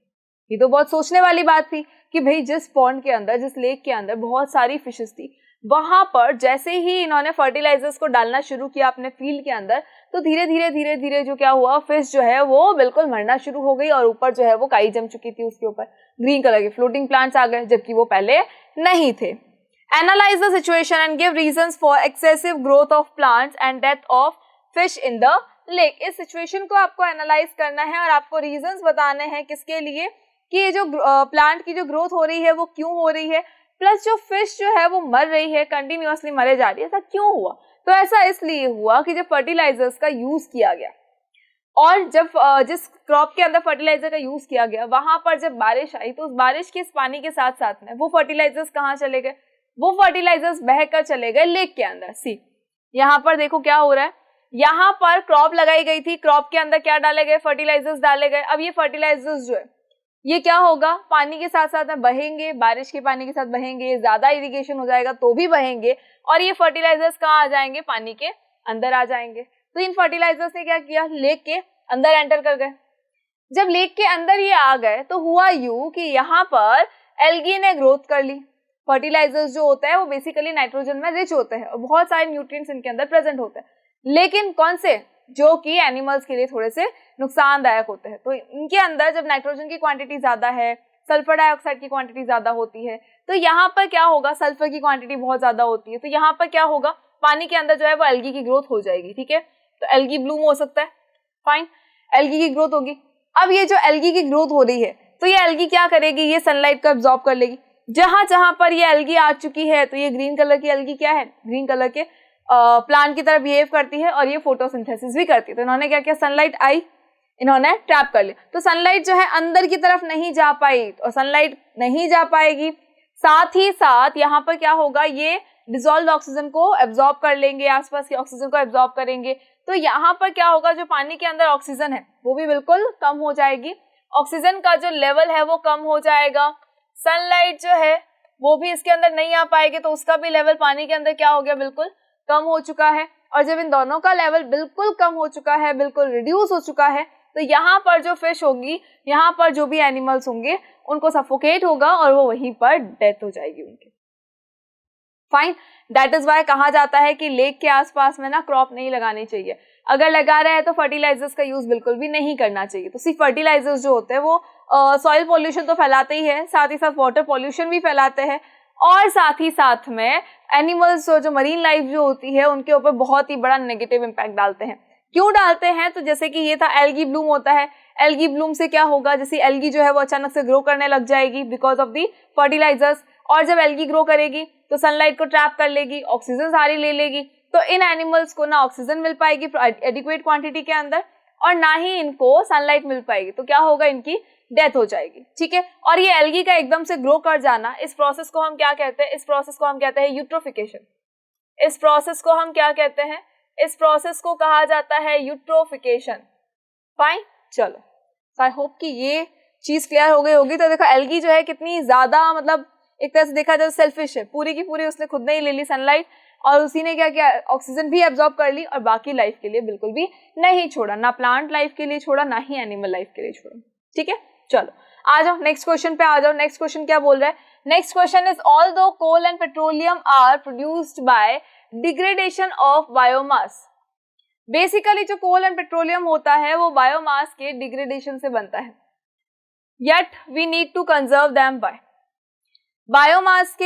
S1: ये तो बहुत सोचने वाली बात थी कि भाई जिस पॉन्ड के अंदर, जिस लेक के अंदर बहुत सारी फिशेस थी, वहां पर जैसे ही इन्होंने फर्टिलाइजर्स को डालना शुरू किया अपने फील्ड के अंदर, तो धीरे धीरे जो क्या हुआ, फिश जो है वो बिल्कुल मरना शुरू हो गई और ऊपर जो है वो काई जम चुकी थी, उसके ऊपर ग्रीन कलर के फ्लोटिंग प्लांट्स आ गए, जबकि वो पहले नहीं थे। Analyse the situation and give reasons for excessive growth of plants and death of fish in the lake. इस सिचुएशन को आपको एनालाइज करना है और आपको रीजंस बताने हैं किसके लिए, कि ये जो प्लांट की जो ग्रोथ हो रही है वो क्यों हो रही है, प्लस जो फिश जो है वो मर रही है, कंटिन्यूअसली मरे जा रही है, ऐसा क्यों हुआ। तो ऐसा इसलिए हुआ कि जब फर्टिलाइजर्स का यूज किया गया और जब जिस क्रॉप के अंदर फर्टिलाइजर का यूज किया गया वहां पर जब बारिश आई, तो उस बारिश के इस पानी के साथ साथ में वो फर्टिलाइजर्स कहाँ चले गए, वो फर्टिलाइजर्स बहकर चले गए लेक के अंदर। सी यहाँ पर देखो क्या हो रहा है, यहाँ पर क्रॉप लगाई गई थी, क्रॉप के अंदर क्या डाले गए, फर्टिलाइजर्स डाले गए। अब ये फर्टिलाइजर्स जो है ये क्या होगा, पानी के साथ साथ में बहेंगे, बारिश के पानी के साथ बहेंगे, ज्यादा इरिगेशन हो जाएगा तो भी बहेंगे, और ये फर्टिलाइजर्स कहाँ आ जाएंगे, पानी के अंदर आ जाएंगे। तो इन फर्टिलाइजर्स ने क्या किया, लेक के अंदर एंटर कर गए। जब लेक के अंदर ये आ गए तो हुआ यूं कि यहाँ पर एल्गी ने ग्रोथ कर ली। फर्टिलाइजर्स जो होते हैं वो बेसिकली नाइट्रोजन में रिच होते हैं और बहुत सारे न्यूट्रिएंट्स इनके अंदर प्रेजेंट होते हैं, लेकिन कौन से, जो कि एनिमल्स के लिए थोड़े से नुकसानदायक होते हैं। तो इनके अंदर जब नाइट्रोजन की क्वांटिटी ज्यादा है, सल्फर डाइऑक्साइड की क्वांटिटी ज्यादा होती है, तो यहाँ पर क्या होगा, सल्फर की क्वांटिटी बहुत ज्यादा होती है, तो यहाँ पर क्या होगा, पानी के अंदर जो है वो एल्गी की ग्रोथ हो जाएगी। ठीक है, तो एल्गी ब्लूम हो सकता है, फाइन, एल्गी की ग्रोथ होगी। अब ये जो एल्गी की ग्रोथ हो रही है, तो ये एल्गी क्या करेगी, ये सनलाइट को एब्जॉर्ब कर लेगी। जहां जहां पर ये एल्गी आ चुकी है, तो ये ग्रीन कलर की एल्गी क्या है, ग्रीन कलर के प्लांट की तरह बिहेव करती है और ये फोटोसिंथेसिस भी करती है। तो इन्होंने क्या किया, सनलाइट आई, इन्होंने ट्रैप कर लिया, तो सनलाइट जो है अंदर की तरफ नहीं जा पाई, और सनलाइट नहीं जा पाएगी, साथ ही साथ यहाँ पर क्या होगा, ये डिसॉल्व्ड ऑक्सीजन को एब्जॉर्ब कर लेंगे, आसपास के ऑक्सीजन को एब्जॉर्ब करेंगे। तो यहाँ पर क्या होगा, जो पानी के अंदर ऑक्सीजन है वो भी बिल्कुल कम हो जाएगी, ऑक्सीजन का जो लेवल है वो कम हो जाएगा, सनलाइट जो है वो भी इसके अंदर नहीं आ पाएगी, तो उसका भी लेवल पानी के अंदर क्या हो गया, बिल्कुल कम हो चुका है। और जब इन दोनों का लेवल बिल्कुल कम हो चुका है, बिल्कुल रिड्यूस हो चुका है, तो यहाँ पर जो फिश होगी, यहाँ पर जो भी एनिमल्स होंगे, उनको सफोकेट होगा और वो वहीं पर डेथ हो जाएगी उनकी। फाइन, दैट इज वाई कहा जाता है कि लेक के आसपास में ना क्रॉप नहीं लगानी चाहिए, अगर लगा रहे हैं तो फर्टिलाइजर्स का यूज बिल्कुल भी नहीं करना चाहिए। तो सिर्फ फर्टिलाइजर्स जो होते हैं वो सॉइल पॉल्यूशन तो फैलाते ही है, साथ ही साथ वाटर पॉल्यूशन भी फैलाते हैं, और साथ ही साथ में एनिमल्स जो मरीन लाइफ जो होती है उनके ऊपर बहुत ही बड़ा नेगेटिव इम्पैक्ट डालते हैं। क्यों डालते हैं, तो जैसे कि ये था एल्गी ब्लूम होता है, एल्गी ब्लूम से क्या होगा, जैसे एल्गी जो है वो अचानक से ग्रो करने लग जाएगी बिकॉज ऑफ दी फर्टिलाइजर्स, और जब एल्गी ग्रो करेगी तो सनलाइट को ट्रैप कर लेगी, ऑक्सीजन सारी ले लेगी, तो इन एनिमल्स को ना ऑक्सीजन मिल पाएगी एडिक्वेट क्वांटिटी के अंदर, और ना ही इनको सनलाइट मिल पाएगी, तो क्या होगा, इनकी डेथ हो जाएगी। ठीक है, और ये एल्गी का एकदम से ग्रो कर जाना, इस प्रोसेस को हम क्या कहते हैं, इस प्रोसेस को हम कहते हैं यूट्रोफिकेशन। इस प्रोसेस को हम क्या कहते हैं, इस प्रोसेस को कहा जाता है यूट्रोफिकेशन। फाइन, चलो आई होप कि ये चीज क्लियर हो गई होगी। तो देखो एल्गी जो है कितनी ज्यादा, मतलब एक तरह से देखा जाए सेल्फिश है, पूरी की पूरी उसने खुद ने ही ले ली सनलाइट, और उसी ने क्या किया, ऑक्सीजन भी एब्जॉर्ब कर ली और बाकी लाइफ के लिए बिल्कुल भी नहीं छोड़ा, ना प्लांट लाइफ के लिए छोड़ा, ना ही एनिमल लाइफ के लिए छोड़ा। ठीक है, चलो आ जाओ नेक्स्ट क्वेश्चन पे आ जाओ। नेक्स्ट क्वेश्चन क्या बोल रहा है, next question is although coal and petroleum are produced by degradation of biomass. Basically जो कोल एंड पेट्रोलियम होता है वो बायोमास के डिग्रेडेशन से बनता है, yet we need to conserve them by. Biomass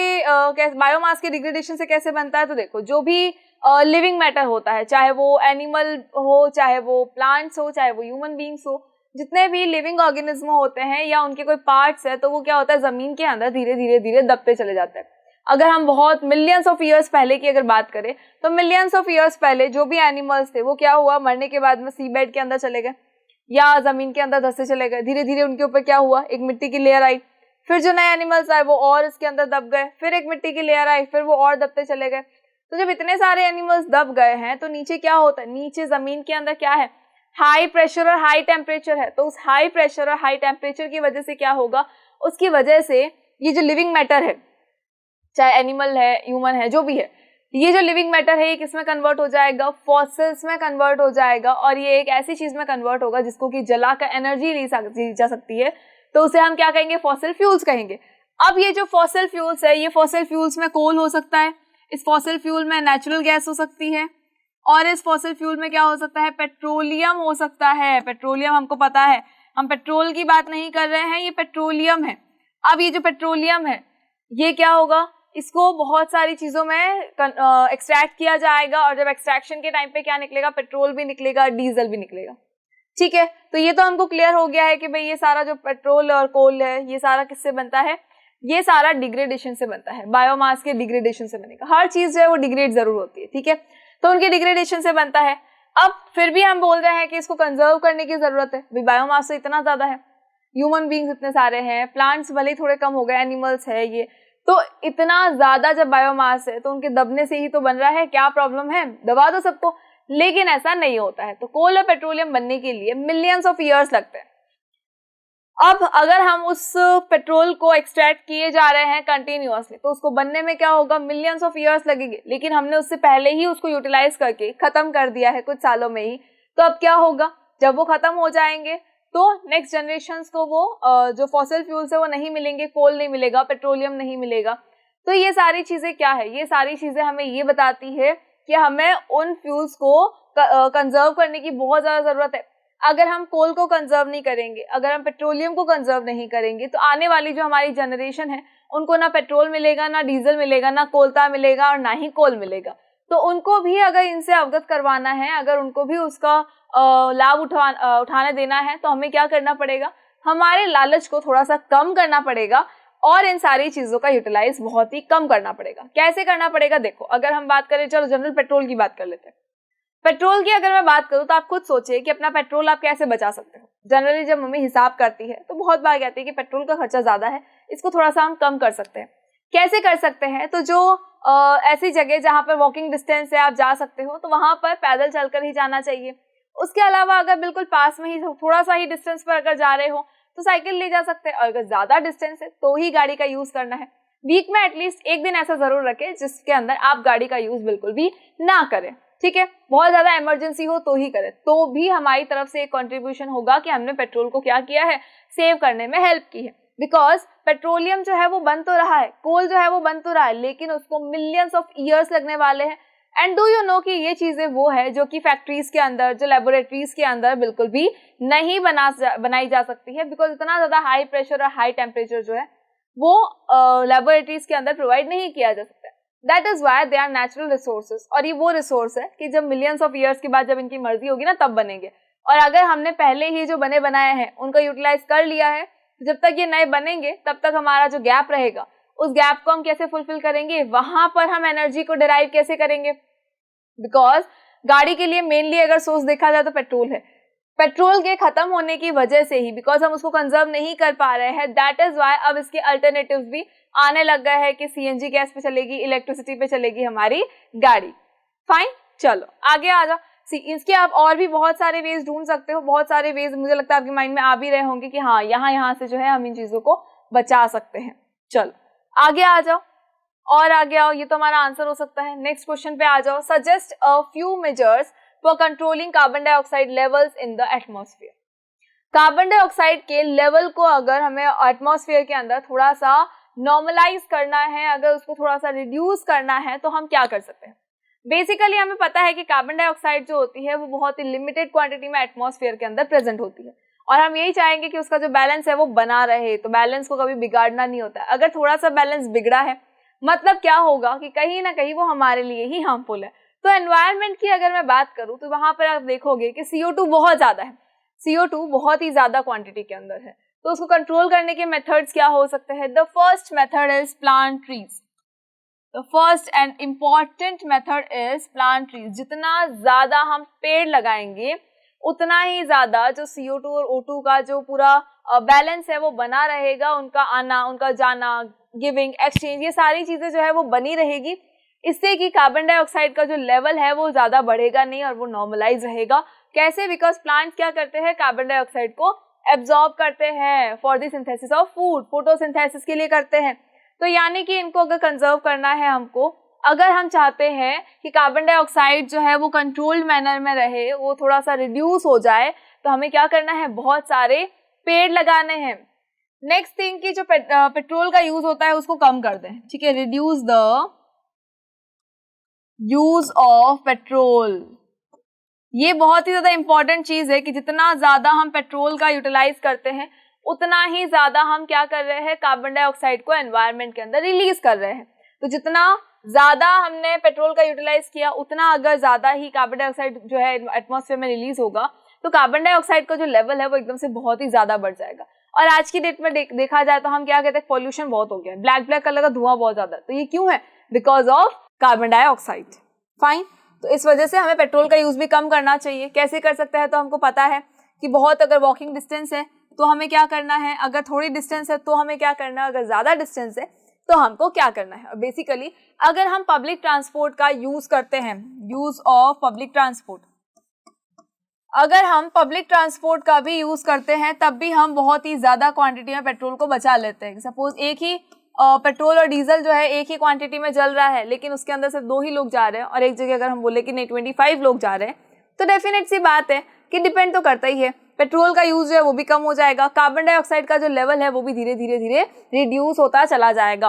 S1: के डिग्रेडेशन से कैसे बनता है, तो देखो जो भी लिविंग मैटर होता है, चाहे वो एनिमल हो, चाहे वो प्लांट्स हो, चाहे वो ह्यूमन बींग्स हो, जितने भी लिविंग ऑर्गेनिज्म होते हैं या उनके कोई पार्ट्स है, तो वो क्या होता है, जमीन के अंदर धीरे धीरे धीरे दबते चले जाते हैं। अगर हम बहुत मिलियंस ऑफ ईयर्स पहले की अगर बात करें, तो मिलियंस ऑफ ईयर्स पहले जो भी एनिमल्स थे वो क्या हुआ, मरने के बाद में सी बेड के अंदर चले गए या जमीन के अंदर धंसते चले गए। धीरे धीरे उनके ऊपर क्या हुआ, एक मिट्टी की लेयर आई, फिर जो नए एनिमल्स आए वो और इसके अंदर दब गए, फिर एक मिट्टी की लेयर आई, फिर वो और दबते चले गए। तो जब इतने सारे एनिमल्स दब गए हैं तो नीचे क्या होता है, नीचे जमीन के अंदर क्या है, हाई प्रेशर और हाई टेम्परेचर है। तो उस हाई प्रेशर और हाई टेम्परेचर की वजह से क्या होगा, उसकी वजह से ये जो लिविंग मैटर है, चाहे एनिमल है, ह्यूमन है, जो भी है, ये जो लिविंग मैटर है ये किसमें कन्वर्ट हो जाएगा, फॉसिल्स में कन्वर्ट हो जाएगा। और ये एक ऐसी चीज में कन्वर्ट होगा जिसको कि जला कर एनर्जी ली जा सकती है, तो उसे हम क्या कहेंगे, फॉसिल फ्यूल्स कहेंगे। अब ये जो फॉसिल फ्यूल्स है, ये फॉसिल फ्यूल्स में कोल हो सकता है, इस फॉसिल फ्यूल में नेचुरल गैस हो सकती है, और इस फॉसिल फ्यूल में क्या हो सकता है, पेट्रोलियम हो सकता है। पेट्रोलियम हमको पता है, हम पेट्रोल की बात नहीं कर रहे हैं, ये पेट्रोलियम है। अब ये जो पेट्रोलियम है ये क्या होगा, इसको बहुत सारी चीजों में एक्सट्रैक्ट किया जाएगा, और जब एक्सट्रैक्शन के टाइम पे क्या निकलेगा, पेट्रोल भी निकलेगा, डीजल भी निकलेगा। ठीक है, तो ये तो हमको क्लियर हो गया है कि भाई ये सारा जो पेट्रोल और कोल है ये सारा किससे बनता है, ये सारा डिग्रेडेशन से बनता है, बायोमास के डिग्रेडेशन से बनेगा। हर चीज जो है वो डिग्रेड जरूर होती है, ठीक है, तो उनके डिग्रेडेशन से बनता है। अब फिर भी हम बोल रहे हैं कि इसको कंजर्व करने की जरूरत है, भाई बायोमास तो इतना ज्यादा है, ह्यूमन बींग्स इतने सारे हैं, प्लांट्स भले ही थोड़े कम हो गए, एनिमल्स है ये, तो इतना ज्यादा जब बायोमास है तो उनके दबने से ही तो बन रहा है, क्या प्रॉब्लम है, दबा दो सबको। लेकिन ऐसा नहीं होता है, तो कोल और पेट्रोलियम बनने के लिए मिलियंस ऑफ ईयर्स लगते हैं। अब अगर हम उस पेट्रोल को एक्सट्रैक्ट किए जा रहे हैं कंटिन्यूअसली, तो उसको बनने में क्या होगा, मिलियंस ऑफ ईयर्स लगेंगे, लेकिन हमने उससे पहले ही उसको यूटिलाइज करके खत्म कर दिया है कुछ सालों में ही। तो अब क्या होगा, जब वो खत्म हो जाएंगे तो नेक्स्ट जनरेशन्स को वो जो फॉसिल फ्यूल्स है वो नहीं मिलेंगे, कोल नहीं मिलेगा, पेट्रोलियम नहीं मिलेगा। तो ये सारी चीजें क्या है, ये सारी चीजें हमें ये बताती है कि हमें उन फ्यूल्स को कंजर्व करने की बहुत ज्यादा जरूरत है। अगर हम कोल को कंजर्व नहीं करेंगे, अगर हम पेट्रोलियम को कंजर्व नहीं करेंगे, तो आने वाली जो हमारी जनरेशन है उनको ना पेट्रोल मिलेगा, ना डीजल मिलेगा, ना कोलता मिलेगा और ना ही कोल मिलेगा। तो उनको भी अगर इनसे अवगत करवाना है, अगर उनको भी उसका लाभ उठाने देना है, तो हमें क्या करना पड़ेगा, हमारे लालच को थोड़ा सा कम करना पड़ेगा और इन सारी चीजों का यूटिलाइज बहुत ही कम करना पड़ेगा। कैसे करना पड़ेगा, देखो अगर हम बात करें, चलो जनरल पेट्रोल की बात कर लेते हैं। पेट्रोल की अगर मैं बात करूं तो आप खुद सोचिए कि अपना पेट्रोल आप कैसे बचा सकते हो। जनरली जब मम्मी हिसाब करती है तो बहुत बार कहती है कि पेट्रोल का खर्चा ज्यादा है, इसको थोड़ा सा हम कम कर सकते हैं। कैसे कर सकते हैं, तो जो ऐसी जगह जहां पर वॉकिंग डिस्टेंस से आप जा सकते हो तो वहां पर पैदल चलकर ही जाना चाहिए। उसके अलावा अगर बिल्कुल पास में ही थोड़ा सा ही डिस्टेंस पर अगर जा रहे हो तो साइकिल ले जा सकते हैं, और अगर ज्यादा डिस्टेंस है तो ही गाड़ी का यूज करना है। वीक में एटलीस्ट एक दिन ऐसा जरूर रखें जिसके अंदर आप गाड़ी का यूज बिल्कुल भी ना करें, ठीक है। बहुत ज्यादा इमरजेंसी हो तो ही करें, तो भी हमारी तरफ से एक कंट्रीब्यूशन होगा कि हमने पेट्रोल को क्या किया है, सेव करने में हेल्प की है। बिकॉज पेट्रोलियम जो है वो बन तो रहा है, कोल जो है वो बन तो रहा है, लेकिन उसको मिलियंस ऑफ ईयर्स लगने वाले हैं। एंड डू यू नो कि ये चीजें वो है जो कि फैक्ट्रीज के अंदर, जो लेबोरेटरीज के अंदर बिल्कुल भी नहीं बनाई जा सकती है, बिकॉज इतना ज्यादा हाई प्रेशर और हाई टेम्परेचर जो है वो लेबोरेटरीज के अंदर प्रोवाइड नहीं किया जा सकता। That is why they are natural resources, और ये वो रिसोर्स है कि जब मिलियंस ऑफ ईयर्स के बाद जब इनकी मर्जी होगी ना तब बनेंगे। और अगर हमने पहले ही जो बने बनाए हैं उनका यूटिलाइज कर लिया है, जब तक ये नए बनेंगे तब तक हमारा जो गैप रहेगा उस गैप को हम कैसे फुलफिल करेंगे, वहां पर हम एनर्जी को डिराइव कैसे करेंगे। बिकॉज गाड़ी के लिए मेनली अगर सोर्स देखा जाए तो पेट्रोल है, पेट्रोल के खत्म होने की वजह से ही, बिकॉज हम उसको कंजर्व नहीं कर पा रहे हैं, दैट इज वाई अब इसके अल्टरनेटिव्स भी आने लग गए हैं कि सीएनजी गैस पे चलेगी, इलेक्ट्रिसिटी पे चलेगी हमारी गाड़ी। फाइन, चलो आगे आ जाओ। इसके आप और भी बहुत सारे वेज ढूंढ सकते हो, बहुत सारे वेज मुझे लगता है आपके माइंड में आ भी रहे होंगे कि हाँ यहाँ से जो है हम इन चीजों को बचा सकते हैं। चलो आगे आ जाओ और आगे आओ, ये तो हमारा आंसर हो सकता है। नेक्स्ट क्वेश्चन पे आ जाओ। Suggest a few measures for controlling carbon dioxide levels in the atmosphere. Carbon dioxide के लेवल को अगर हमें एटमॉस्फेयर के अंदर थोड़ा सा नॉर्मलाइज करना है, अगर उसको थोड़ा सा रिड्यूस करना है, तो हम क्या कर सकते हैं। बेसिकली हमें पता है कि कार्बन डाइऑक्साइड जो होती है वो बहुत ही लिमिटेड क्वांटिटी में एटमॉस्फेयर के अंदर प्रेजेंट होती है, और हम यही चाहेंगे कि उसका जो बैलेंस है वो बना रहे। तो बैलेंस को कभी बिगाड़ना नहीं होता है। अगर थोड़ा सा बैलेंस बिगड़ा है मतलब क्या होगा कि कहीं ना कहीं वो हमारे लिए ही हार्मफुल है। तो एनवायरनमेंट की अगर मैं बात करूं तो वहां पर आप देखोगे कि CO2 बहुत ज्यादा है। CO2 बहुत ही ज्यादा क्वांटिटी के अंदर है। तो उसको कंट्रोल करने के मेथड्स क्या हो सकते हैं? The first method is plant trees. The first and important method is plant trees. जितना ज्यादा हम पेड़ लगाएंगे उतना ही ज्यादा जो CO2 और O2 का जो पूरा बैलेंस है वो बना रहेगा, उनका आना, उनका जाना, गिविंग, एक्सचेंज, ये सारी चीजें जो है वो बनी रहेगी। इससे कि कार्बन डाइऑक्साइड का जो लेवल है वो ज्यादा बढ़ेगा नहीं और वो नॉर्मलाइज रहेगा। कैसे? बिकॉज प्लांट्स क्या करते हैं? कार्बन डाइऑक्साइड को एब्जॉर्ब करते हैं for the synthesis of food, photosynthesis के लिए करते हैं। तो यानी कि इनको अगर कंजर्व करना है हमको, अगर हम चाहते हैं कि कार्बन डाइऑक्साइड जो है वो कंट्रोल्ड मैनर में रहे, वो थोड़ा सा रिड्यूस हो जाए, तो हमें क्या करना है? बहुत सारे पेड़ लगाने हैं। नेक्स्ट थिंग कि जो पेट्रोल का यूज होता है उसको कम कर दें, ठीक है, reduce the use of petrol. ये बहुत ही ज्यादा इंपॉर्टेंट चीज है कि जितना ज्यादा हम पेट्रोल का यूटिलाइज करते हैं उतना ही ज्यादा हम क्या कर रहे हैं? कार्बन डाइऑक्साइड को एनवायरनमेंट के अंदर रिलीज कर रहे हैं। तो जितना ज्यादा हमने पेट्रोल का यूटिलाइज किया उतना अगर ज्यादा ही कार्बन डाइऑक्साइड जो है एटमॉस्फेयर में रिलीज होगा तो कार्बन डाइऑक्साइड का जो लेवल है वो एकदम से बहुत ही ज्यादा बढ़ जाएगा। और आज की डेट में देखा जाए तो हम क्या कहते हैं? पॉल्यूशन बहुत हो गया है, ब्लैक ब्लैक कलर का धुआं बहुत ज्यादा है। तो ये क्यों है? Because of carbon dioxide. Fine. तो इस वजह से हमें पेट्रोल का यूज भी कम करना चाहिए। कैसे कर सकते हैं? तो हमको पता है कि बहुत अगर वॉकिंग डिस्टेंस है तो हमें क्या करना है, अगर थोड़ी डिस्टेंस है तो हमें क्या करना है, अगर ज्यादा डिस्टेंस है तो हमको क्या करना है। और बेसिकली अगर हम पब्लिक ट्रांसपोर्ट का यूज करते हैं, यूज ऑफ पब्लिक ट्रांसपोर्ट, अगर हम पब्लिक ट्रांसपोर्ट का भी यूज करते हैं तब भी हम बहुत ही ज्यादा क्वांटिटी में पेट्रोल को बचा लेते हैं। सपोज एक ही पेट्रोल और डीजल जो है एक ही क्वांटिटी में जल रहा है, लेकिन उसके अंदर सिर्फ 2 ही लोग जा रहे हैं, और एक जगह अगर हम बोले कि नहीं 25 लोग जा रहे हैं, तो डेफिनेट सी बात है कि डिपेंड तो करता ही है। पेट्रोल का यूज जो है वो भी कम हो जाएगा, कार्बन डाइऑक्साइड का जो लेवल है वो भी धीरे धीरे रिड्यूस होता चला जाएगा।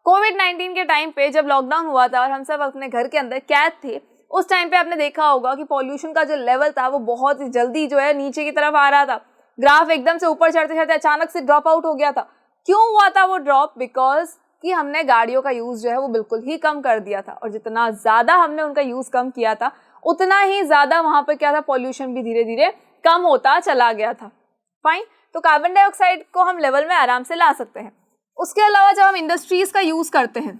S1: कोविड-19 के टाइम पे जब लॉकडाउन हुआ था और हम सब अपने घर के अंदर कैद थे, उस टाइम पे आपने देखा होगा कि पॉल्यूशन का जो लेवल था वो बहुत जल्दी जो है नीचे की तरफ आ रहा था। ग्राफ एकदम से ऊपर चढ़ते चढ़ते अचानक से ड्रॉप आउट हो गया था। क्यों हुआ था वो ड्रॉप? बिकॉज कि हमने गाड़ियों का यूज जो है वो बिल्कुल ही कम कर दिया था, और जितना ज्यादा हमने उनका यूज कम किया था उतना ही ज्यादा वहां पर क्या था? पॉल्यूशन भी धीरे धीरे कम होता चला गया था। फाइन। तो कार्बन डाइऑक्साइड को हम लेवल में आराम से ला सकते हैं। उसके अलावा जब हम इंडस्ट्रीज का यूज करते हैं,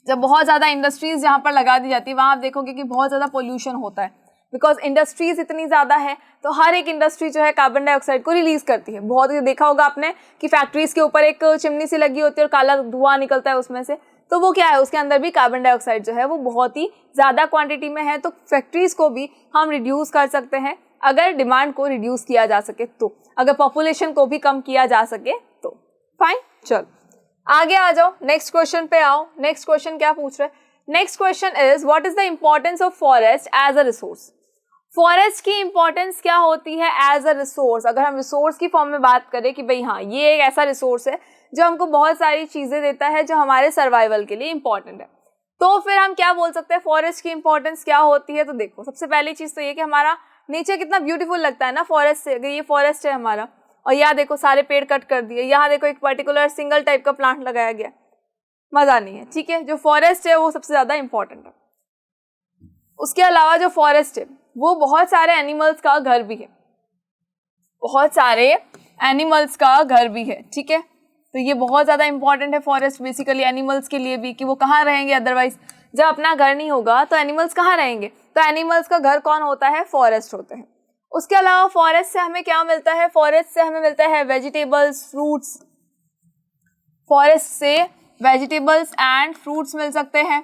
S1: जब बहुत ज्यादा इंडस्ट्रीज जहाँ पर लगा दी जाती है वहां आप देखोगे कि बहुत ज्यादा पोल्यूशन होता है, बिकॉज इंडस्ट्रीज इतनी ज्यादा है। तो हर एक इंडस्ट्री जो है कार्बन डाइऑक्साइड को रिलीज करती है। बहुत देखा होगा आपने कि फैक्ट्रीज के ऊपर एक चिमनी सी लगी होती है और काला धुआं निकलता है उसमें से, तो वो क्या है? उसके अंदर भी कार्बन डाइऑक्साइड जो है वो बहुत ही ज्यादा क्वांटिटी में है। तो फैक्ट्रीज को भी हम रिड्यूस कर सकते हैं अगर डिमांड को रिड्यूस किया जा सके, तो अगर पॉपुलेशन को भी कम किया जा सके तो। फाइन, चलो आगे आ जाओ, नेक्स्ट क्वेश्चन पे आओ। नेक्स्ट क्वेश्चन क्या पूछ रहे हैं? Next question is what is the importance of forest as a resource. Forest की इंपॉर्टेंस क्या होती है एज अ रिसोर्स? अगर हम रिसोर्स की फॉर्म में बात करें कि भाई हाँ ये एक ऐसा रिसोर्स है जो हमको बहुत सारी चीजें देता है जो हमारे सर्वाइवल के लिए इंपॉर्टेंट है, तो फिर हम क्या बोल सकते हैं फॉरेस्ट की इंपॉर्टेंस क्या होती है? तो देखो, सबसे पहली चीज तो ये कि हमारा नेचर कितना ब्यूटीफुल लगता है ना फॉरेस्ट से। अगर ये फॉरेस्ट है हमारा और यहाँ देखो सारे पेड़ कट कर दिए, यहाँ देखो एक पर्टिकुलर सिंगल टाइप का प्लांट लगाया गया, मजा नहीं है। ठीक है, जो फॉरेस्ट है वो सबसे ज्यादा इंपॉर्टेंट है। उसके अलावा जो फॉरेस्ट है वो बहुत सारे एनिमल्स का घर भी है, बहुत सारे एनिमल्स का घर भी है। ठीक है, तो ये बहुत ज्यादा इंपॉर्टेंट है फॉरेस्ट बेसिकली एनिमल्स के लिए भी, कि वो कहाँ रहेंगे, अदरवाइज जब अपना घर नहीं होगा तो एनिमल्स कहाँ रहेंगे? तो एनिमल्स का घर कौन होता है? फॉरेस्ट होते हैं। उसके अलावा फॉरेस्ट से हमें क्या मिलता है? फॉरेस्ट से हमें मिलता है वेजिटेबल्स, फ्रूट्स। फॉरेस्ट से वेजिटेबल्स एंड फ्रूट्स मिल सकते हैं।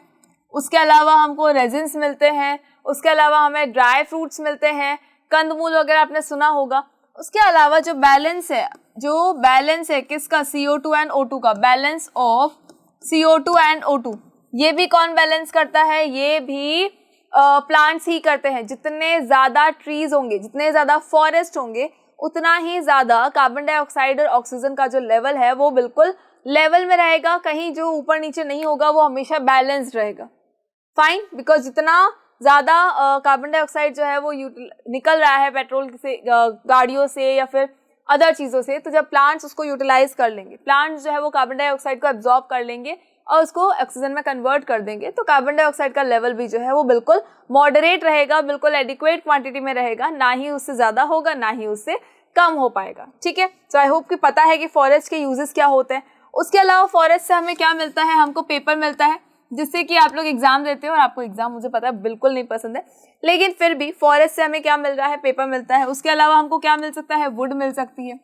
S1: उसके अलावा हमको रेजिन्स मिलते हैं। उसके अलावा हमें ड्राई फ्रूट्स मिलते हैं, कंदमूल वगैरह आपने सुना होगा। उसके अलावा जो बैलेंस है किसका? CO2 एंड O2 का, balance of CO2 and O2, ये भी कौन बैलेंस करता है? ये भी प्लांट्स ही करते हैं। जितने ज्यादा ट्रीज होंगे, जितने ज्यादा फॉरेस्ट होंगे, उतना ही ज्यादा कार्बन डाइऑक्साइड और ऑक्सीजन का जो लेवल है वो बिल्कुल लेवल में रहेगा, कहीं जो ऊपर नीचे नहीं होगा, वो हमेशा बैलेंस्ड रहेगा। फाइन, बिकॉज जितना ज्यादा कार्बन डाइऑक्साइड जो है वो निकल रहा है पेट्रोल से, गाड़ियों से या फिर अदर चीजों से, तो जब प्लांट्स उसको यूटिलाइज कर लेंगे, प्लांट्स जो है वो कार्बन डाइऑक्साइड को एब्जॉर्ब कर लेंगे और उसको ऑक्सीजन में कन्वर्ट कर देंगे तो कार्बन डाइऑक्साइड का लेवल भी जो है वो बिल्कुल मॉडरेट रहेगा, बिल्कुल एडिक्वेट क्वांटिटी में रहेगा, ना ही उससे ज़्यादा होगा ना ही उससे कम हो पाएगा। ठीक है, तो आई होप कि पता है कि फॉरेस्ट के यूजेस क्या होते हैं। उसके अलावा फॉरेस्ट से हमें क्या मिलता है, हमको पेपर मिलता है, जिससे कि आप लोग एग्जाम देते हो और आपको एग्जाम मुझे पता है बिल्कुल नहीं पसंद है, लेकिन फिर भी फॉरेस्ट से हमें क्या मिल रहा है, पेपर मिलता है। उसके अलावा हमको क्या मिल सकता है, वुड मिल सकती है।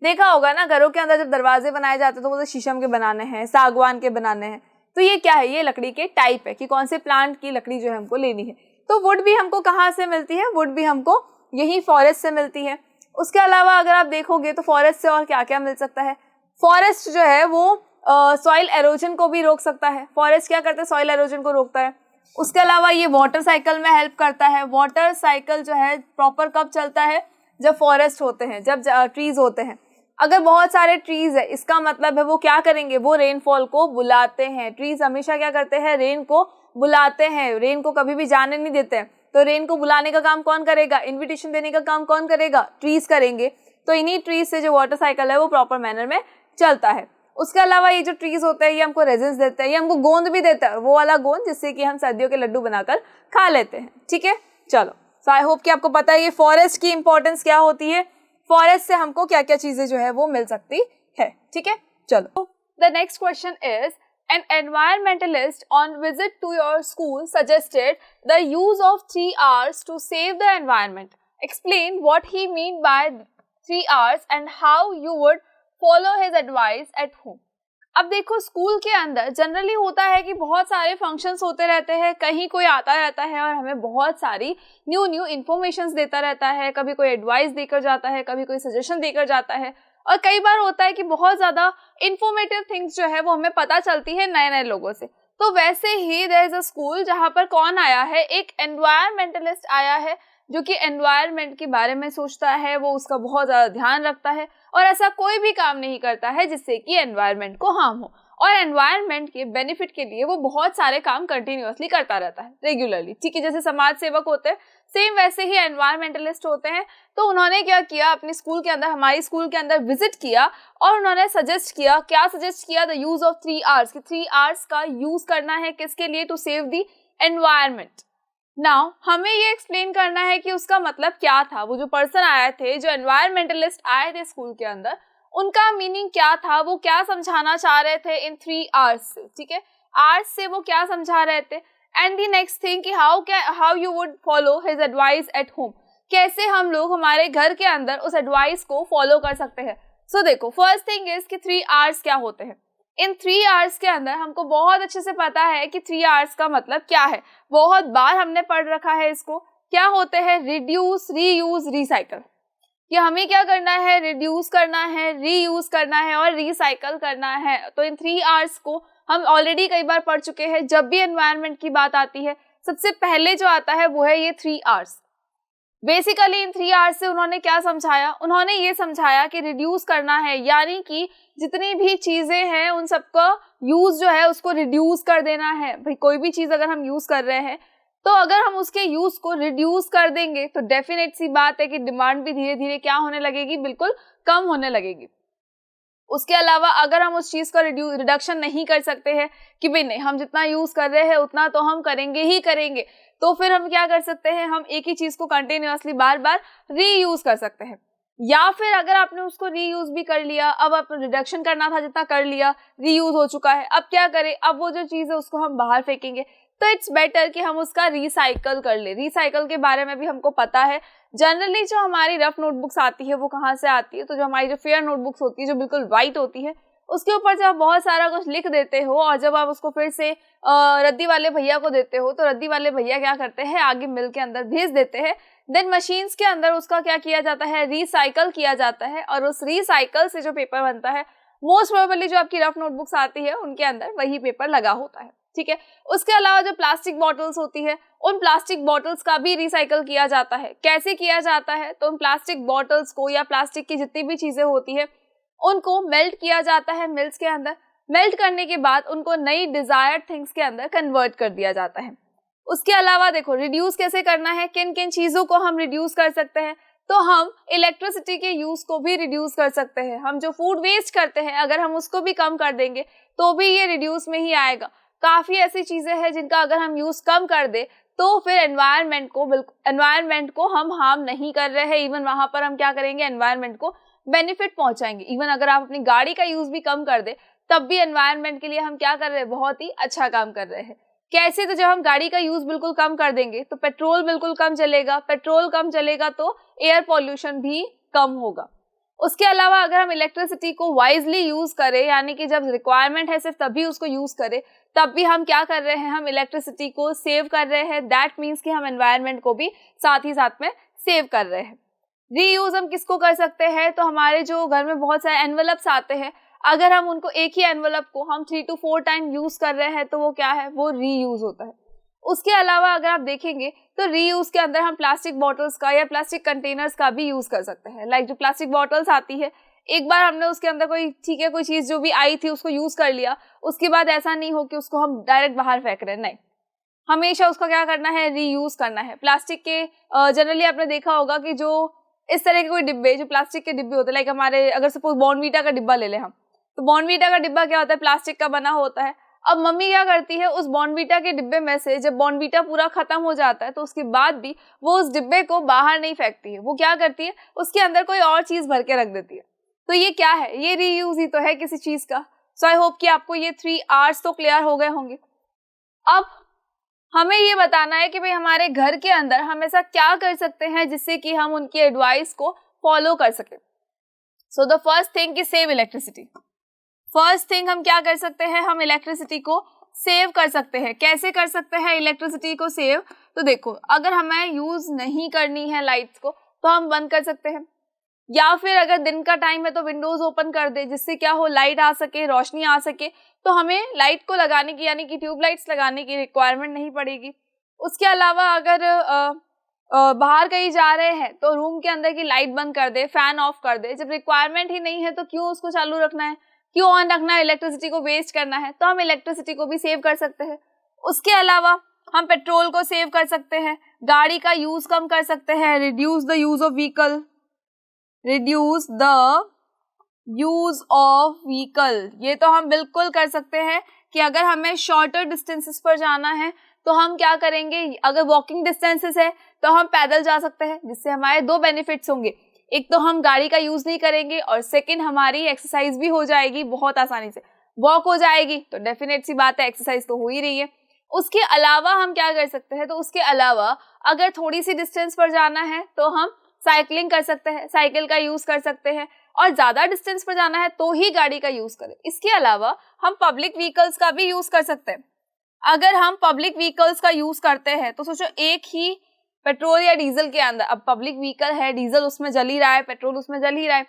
S1: देखा होगा ना घरों के अंदर जब दरवाजे बनाए जाते हैं तो वो तो शीशम के बनाने हैं, सागवान के बनाने हैं, तो ये क्या है, ये लकड़ी के टाइप है कि कौन से प्लांट की लकड़ी जो है हमको लेनी है। तो वुड भी हमको कहाँ से मिलती है, वुड भी हमको यही फॉरेस्ट से मिलती है। उसके अलावा अगर आप देखोगे तो फॉरेस्ट से और क्या क्या मिल सकता है, फॉरेस्ट जो है वो सॉइल एरोजन को भी रोक सकता है। फॉरेस्ट क्या करता है, सॉइल एरोजन को रोकता है। उसके अलावा ये वाटर साइकिल में हेल्प करता है। वाटर साइकिल जो है प्रॉपर कब चलता है, जब फॉरेस्ट होते हैं, जब ट्रीज होते हैं। अगर बहुत सारे ट्रीज है इसका मतलब है वो क्या करेंगे, वो रेनफॉल को बुलाते हैं। ट्रीज हमेशा क्या करते हैं, रेन को बुलाते हैं, रेन को कभी भी जाने नहीं देते हैं। तो रेन को बुलाने का काम कौन करेगा, इन्विटेशन देने का काम कौन करेगा, ट्रीज करेंगे। तो इन्हीं ट्रीज से जो वाटर साइकिल है वो प्रॉपर मैनर में चलता है। उसके अलावा ये जो ट्रीज होते हैं ये हमको रेजिन्स देते हैं, ये हमको गोंद भी देता है, वो वाला गोंद जिससे कि हम सर्दियों के लड्डू बनाकर खा लेते हैं। ठीक है, चलो, सो आई होप कि आपको पता है ये फॉरेस्ट की इंपॉर्टेंस क्या होती है, फॉरेस्ट से हमको क्या क्या चीजें जो है वो मिल सकती है। ठीक है, चलो, the next question is, an environmentalist on visit to your school suggested the use of 3 R's to save the environment. Explain what he mean by 3 R's and how you would follow his advice at home. अब देखो स्कूल के अंदर जनरली होता है कि बहुत सारे फंक्शंस होते रहते हैं, कहीं कोई आता रहता है और हमें बहुत सारी न्यू इन्फॉर्मेशंस देता रहता है, कभी कोई एडवाइस देकर जाता है, कभी कोई सजेशन देकर जाता है, और कई बार होता है कि बहुत ज़्यादा इन्फॉर्मेटिव थिंग्स जो है वो हमें पता चलती है नए नए लोगों से। तो वैसे ही देयर इज अ स्कूल जहाँ पर कौन आया है, एक एनवायरमेंटलिस्ट आया है जो कि एनवायरनमेंट के बारे में सोचता है, वो उसका बहुत ज़्यादा ध्यान रखता है और ऐसा कोई भी काम नहीं करता है जिससे कि एनवायरनमेंट को हार्म हो, और एनवायरनमेंट के बेनिफिट के लिए वो बहुत सारे काम कंटिन्यूअसली करता रहता है रेगुलरली। ठीक है, जैसे समाज सेवक होते हैं सेम वैसे ही एनवायरमेंटलिस्ट होते हैं। तो उन्होंने क्या किया, अपने स्कूल के अंदर, हमारी स्कूल के अंदर विजिट किया और उन्होंने सजेस्ट किया, क्या सजेस्ट किया, द यूज ऑफ 3 R's, कि 3 R's का यूज करना है किसके लिए, to save the environment. Now हमें ये एक्सप्लेन करना है कि उसका मतलब क्या था। वो जो पर्सन आए थे, जो एनवायरमेंटलिस्ट आए थे स्कूल के अंदर, उनका मीनिंग क्या था, वो क्या समझाना चाह रहे थे इन 3 R's से। ठीक है, R's से वो क्या समझा रहे थे, एंड द नेक्स्ट थिंग कि how you would follow his advice at home, कैसे हम लोग हमारे घर के अंदर उस एडवाइस को फॉलो कर सकते हैं। सो देखो, फर्स्ट थिंग इज कि 3 R's क्या होते हैं। इन 3 R's के अंदर हमको बहुत अच्छे से पता है कि 3 R's का मतलब क्या है, बहुत बार हमने पढ़ रखा है इसको। क्या होते हैं, रिड्यूस, रीयूज, रिसाइकल। कि हमें क्या करना है, रिड्यूस करना है, रीयूज करना है और रिसाइकल करना है। तो इन 3 R's को हम ऑलरेडी कई बार पढ़ चुके हैं। जब भी एनवायरनमेंट की बात आती है सबसे पहले जो आता है वो है ये 3 R's। बेसिकली इन 3 R's से उन्होंने क्या समझाया, उन्होंने ये समझाया कि रिड्यूस करना है, यानी कि जितनी भी चीजें हैं उन सबका यूज जो है उसको रिड्यूस कर देना है। भाई कोई भी चीज अगर हम यूज कर रहे हैं तो अगर हम उसके यूज को रिड्यूस कर देंगे तो डेफिनेट सी बात है कि डिमांड भी धीरे धीरे क्या होने लगेगी, बिल्कुल कम होने लगेगी। उसके अलावा अगर हम उस चीज का रिडक्शन नहीं कर सकते हैं कि भाई नहीं, हम जितना यूज कर रहे हैं उतना तो हम करेंगे ही करेंगे, तो फिर हम क्या कर सकते हैं, हम एक ही चीज को कंटिन्यूअसली बार बार रीयूज कर सकते हैं। या फिर अगर आपने उसको रीयूज भी कर लिया, अब आप रिडक्शन करना था जितना कर लिया, रीयूज हो चुका है, अब क्या करें, अब वो जो चीज है उसको हम बाहर फेंकेंगे, तो इट्स बेटर कि हम उसका रिसाइकल कर ले। रिसाइकल के बारे में भी हमको पता है। जनरली जो हमारी रफ नोटबुक्स आती है वो कहाँ से आती है, तो जो हमारी जो फेयर नोटबुक्स होती है जो बिल्कुल वाइट होती है, उसके ऊपर जब आप बहुत सारा कुछ लिख देते हो और जब आप उसको फिर से रद्दी वाले भैया को देते हो तो रद्दी वाले भैया क्या करते हैं, आगे मिल के अंदर भेज देते हैं। देन मशीन्स के अंदर उसका क्या किया जाता है, रिसाइकल किया जाता है, और उस रिसाइकल से जो पेपर बनता है मोस्ट प्रोबेबली जो आपकी रफ नोटबुक्स आती है उनके अंदर वही पेपर लगा होता है। ठीक है, उसके अलावा जो प्लास्टिक बॉटल्स होती है उन प्लास्टिक बॉटल्स का भी रिसाइकल किया जाता है। कैसे किया जाता है, तो उन प्लास्टिक बॉटल्स को या प्लास्टिक की जितनी भी चीजें होती है उनको मेल्ट किया जाता है मिल्स के अंदर। मेल्ट करने के बाद उनको नई डिजायर्ड थिंग्स के अंदर कन्वर्ट कर दिया जाता है। उसके अलावा देखो रिड्यूस कैसे करना है, किन किन चीजों को हम रिड्यूस कर सकते हैं, तो हम इलेक्ट्रिसिटी के यूज को भी रिड्यूस कर सकते हैं। हम जो फूड वेस्ट करते हैं अगर हम उसको भी कम कर देंगे तो भी ये रिड्यूस में ही आएगा। काफ़ी ऐसी चीज़ें हैं जिनका अगर हम यूज़ कम कर दे तो फिर एनवायरनमेंट को हम हार्म नहीं कर रहे हैं, इवन वहाँ पर हम क्या करेंगे, एनवायरनमेंट को बेनिफिट पहुंचाएंगे। इवन अगर आप अपनी गाड़ी का यूज़ भी कम कर दे तब भी एनवायरनमेंट के लिए हम क्या कर रहे हैं, बहुत ही अच्छा काम कर रहे हैं। कैसे? तो जब हम गाड़ी का यूज़ बिल्कुल कम कर देंगे तो पेट्रोल बिल्कुल कम चलेगा, पेट्रोल कम चलेगा तो एयर पॉल्यूशन भी कम होगा। उसके अलावा अगर हम इलेक्ट्रिसिटी को वाइजली यूज़ करें, यानी कि जब रिक्वायरमेंट है सिर्फ तभी उसको यूज़ करें, तब भी हम क्या कर रहे हैं, हम इलेक्ट्रिसिटी को सेव कर रहे हैं। दैट मीन्स कि हम एनवायरनमेंट को भी साथ ही साथ में सेव कर रहे हैं। रीयूज़ हम किसको कर सकते हैं, तो हमारे जो घर में बहुत सारे एनवेलप्स आते हैं, अगर हम उनको एक ही एनवेलप को हम 3 to 4 टाइम यूज़ कर रहे हैं तो वो क्या है, वो रीयूज़ होता है। उसके अलावा अगर आप देखेंगे तो रीयूज़ के अंदर हम प्लास्टिक बॉटल्स का या प्लास्टिक कंटेनर्स का भी यूज़ कर सकते हैं। लाइक जो प्लास्टिक बॉटल्स आती है, एक बार हमने उसके अंदर कोई कोई चीज़ जो भी आई थी उसको यूज़ कर लिया, उसके बाद ऐसा नहीं हो कि उसको हम डायरेक्ट बाहर फेंक रहे हैं, नहीं, हमेशा उसका क्या करना है, रीयूज़ करना है। प्लास्टिक के जनरली आपने देखा होगा कि जो इस तरह के कोई डिब्बे, जो प्लास्टिक के डिब्बे होते हैं, लाइक हमारे अगर सपोज बॉर्नवीटा का डिब्बा ले लें हम, तो बॉर्नवीटा का डिब्बा क्या होता है, प्लास्टिक का बना होता है। अब मम्मी क्या करती है, उस बॉर्नवीटा के डिब्बे में से जब बॉर्नवीटा पूरा खत्म हो जाता है तो उसके बाद भी वो उस डिब्बे को बाहर नहीं फेंकती है, वो क्या करती है, उसके अंदर कोई और चीज़ भर के रख देती है। तो ये क्या है, ये रीयूज ही तो है किसी चीज़ का। सो आई होप कि आपको ये 3 R's तो क्लियर हो गए होंगे। अब हमें ये बताना है कि भाई हमारे घर के अंदर हम ऐसा क्या कर सकते हैं जिससे कि हम उनकी एडवाइस को फॉलो कर सकें। सो the first thing is save electricity. First thing हम क्या कर सकते हैं, हम इलेक्ट्रिसिटी को सेव कर सकते हैं। कैसे कर सकते हैं इलेक्ट्रिसिटी को सेव, तो देखो, अगर हमें यूज़ नहीं करनी है लाइट्स को तो हम बंद कर सकते हैं, या फिर अगर दिन का टाइम है तो विंडोज ओपन कर दे, जिससे क्या हो, लाइट आ सके, रोशनी आ सके, तो हमें लाइट को लगाने की, यानी कि ट्यूबलाइट्स लगाने की रिक्वायरमेंट नहीं पड़ेगी। उसके अलावा अगर बाहर कहीं जा रहे हैं तो रूम के अंदर की लाइट बंद कर दे, फैन ऑफ कर दे। जब रिक्वायरमेंट ही नहीं है तो क्यों उसको चालू रखना है, क्यों ऑन रखना है, इलेक्ट्रिसिटी को वेस्ट करना है, तो हम इलेक्ट्रिसिटी को भी सेव कर सकते हैं। उसके अलावा हम पेट्रोल को सेव कर सकते हैं, गाड़ी का यूज कम कर सकते हैं, reduce the use of vehicle, reduce the use of vehicle. ये तो हम बिल्कुल कर सकते हैं कि अगर हमें शॉर्टर डिस्टेंसेस पर जाना है तो हम क्या करेंगे, अगर वॉकिंग डिस्टेंसेस है तो हम पैदल जा सकते हैं, जिससे हमारे 2 बेनिफिट्स होंगे। एक तो हम गाड़ी का यूज नहीं करेंगे और सेकंड हमारी एक्सरसाइज भी हो जाएगी बहुत आसानी से। वॉक हो जाएगी तो डेफिनेट सी बात है, एक्सरसाइज तो हो ही रही है। उसके अलावा हम क्या कर सकते हैं, तो उसके अलावा अगर थोड़ी सी डिस्टेंस पर जाना है तो हम साइकिलिंग कर सकते हैं, साइकिल का यूज कर सकते हैं, और ज्यादा डिस्टेंस पर जाना है तो ही गाड़ी का यूज करें। इसके अलावा हम पब्लिक व्हीकल्स का भी यूज कर सकते हैं। अगर हम पब्लिक व्हीकल्स का यूज करते हैं तो सोचो, एक ही पेट्रोल या डीजल के अंदर, अब पब्लिक व्हीकल है, डीजल उसमें जल ही रहा है, पेट्रोल उसमें जल ही रहा है,